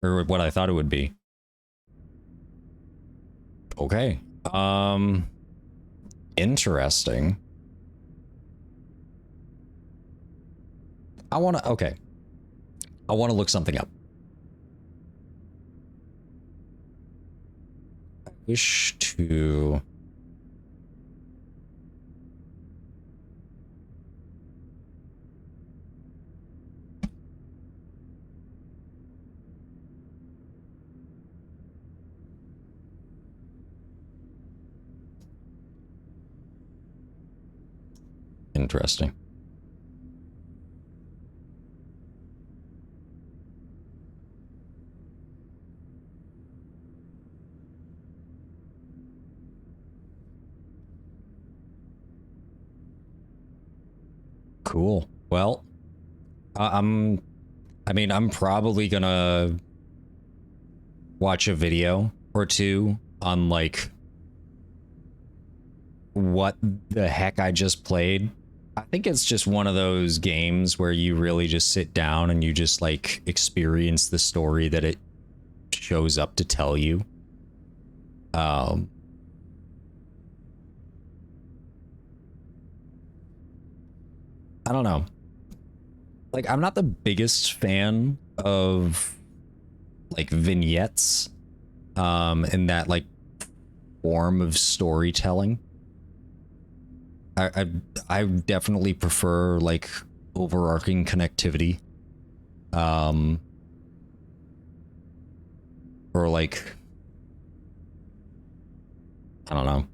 Or what I thought it would be. Okay. Interesting. I want to... Okay. I want to look something up. I wish to... Interesting. Cool. Well, I mean, I'm probably gonna watch a video or two on like what the heck I just played. I think it's just one of those games where you really just sit down and you just like experience the story that it shows up to tell you. I don't know. Like, I'm not the biggest fan of like vignettes in that like form of storytelling. I definitely prefer like overarching connectivity. Or like, I don't know.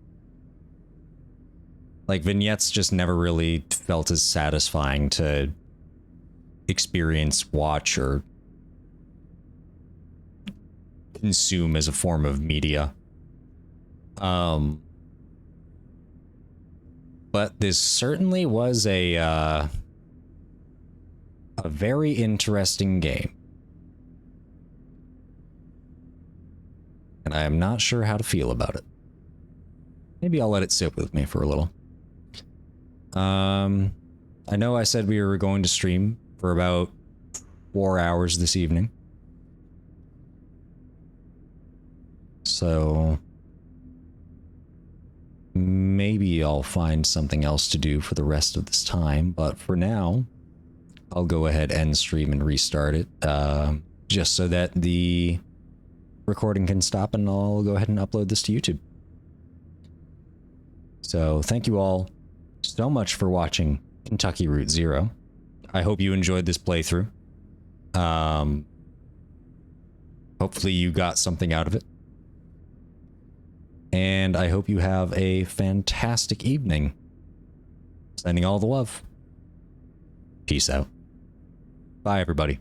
Like vignettes just never really felt as satisfying to experience, watch, or consume as a form of media. But this certainly was a very interesting game. And I am not sure how to feel about it. Maybe I'll let it sit with me for a little. I know I said we were going to stream for about 4 hours this evening. So maybe I'll find something else to do for the rest of this time, but for now, I'll go ahead and stream and restart it, just so that the recording can stop, and I'll go ahead and upload this to YouTube. So thank you all so much for watching Kentucky Route Zero. I hope you enjoyed this playthrough. Hopefully you got something out of it. And I hope you have a fantastic evening. Sending all the love. Peace out. Bye, everybody.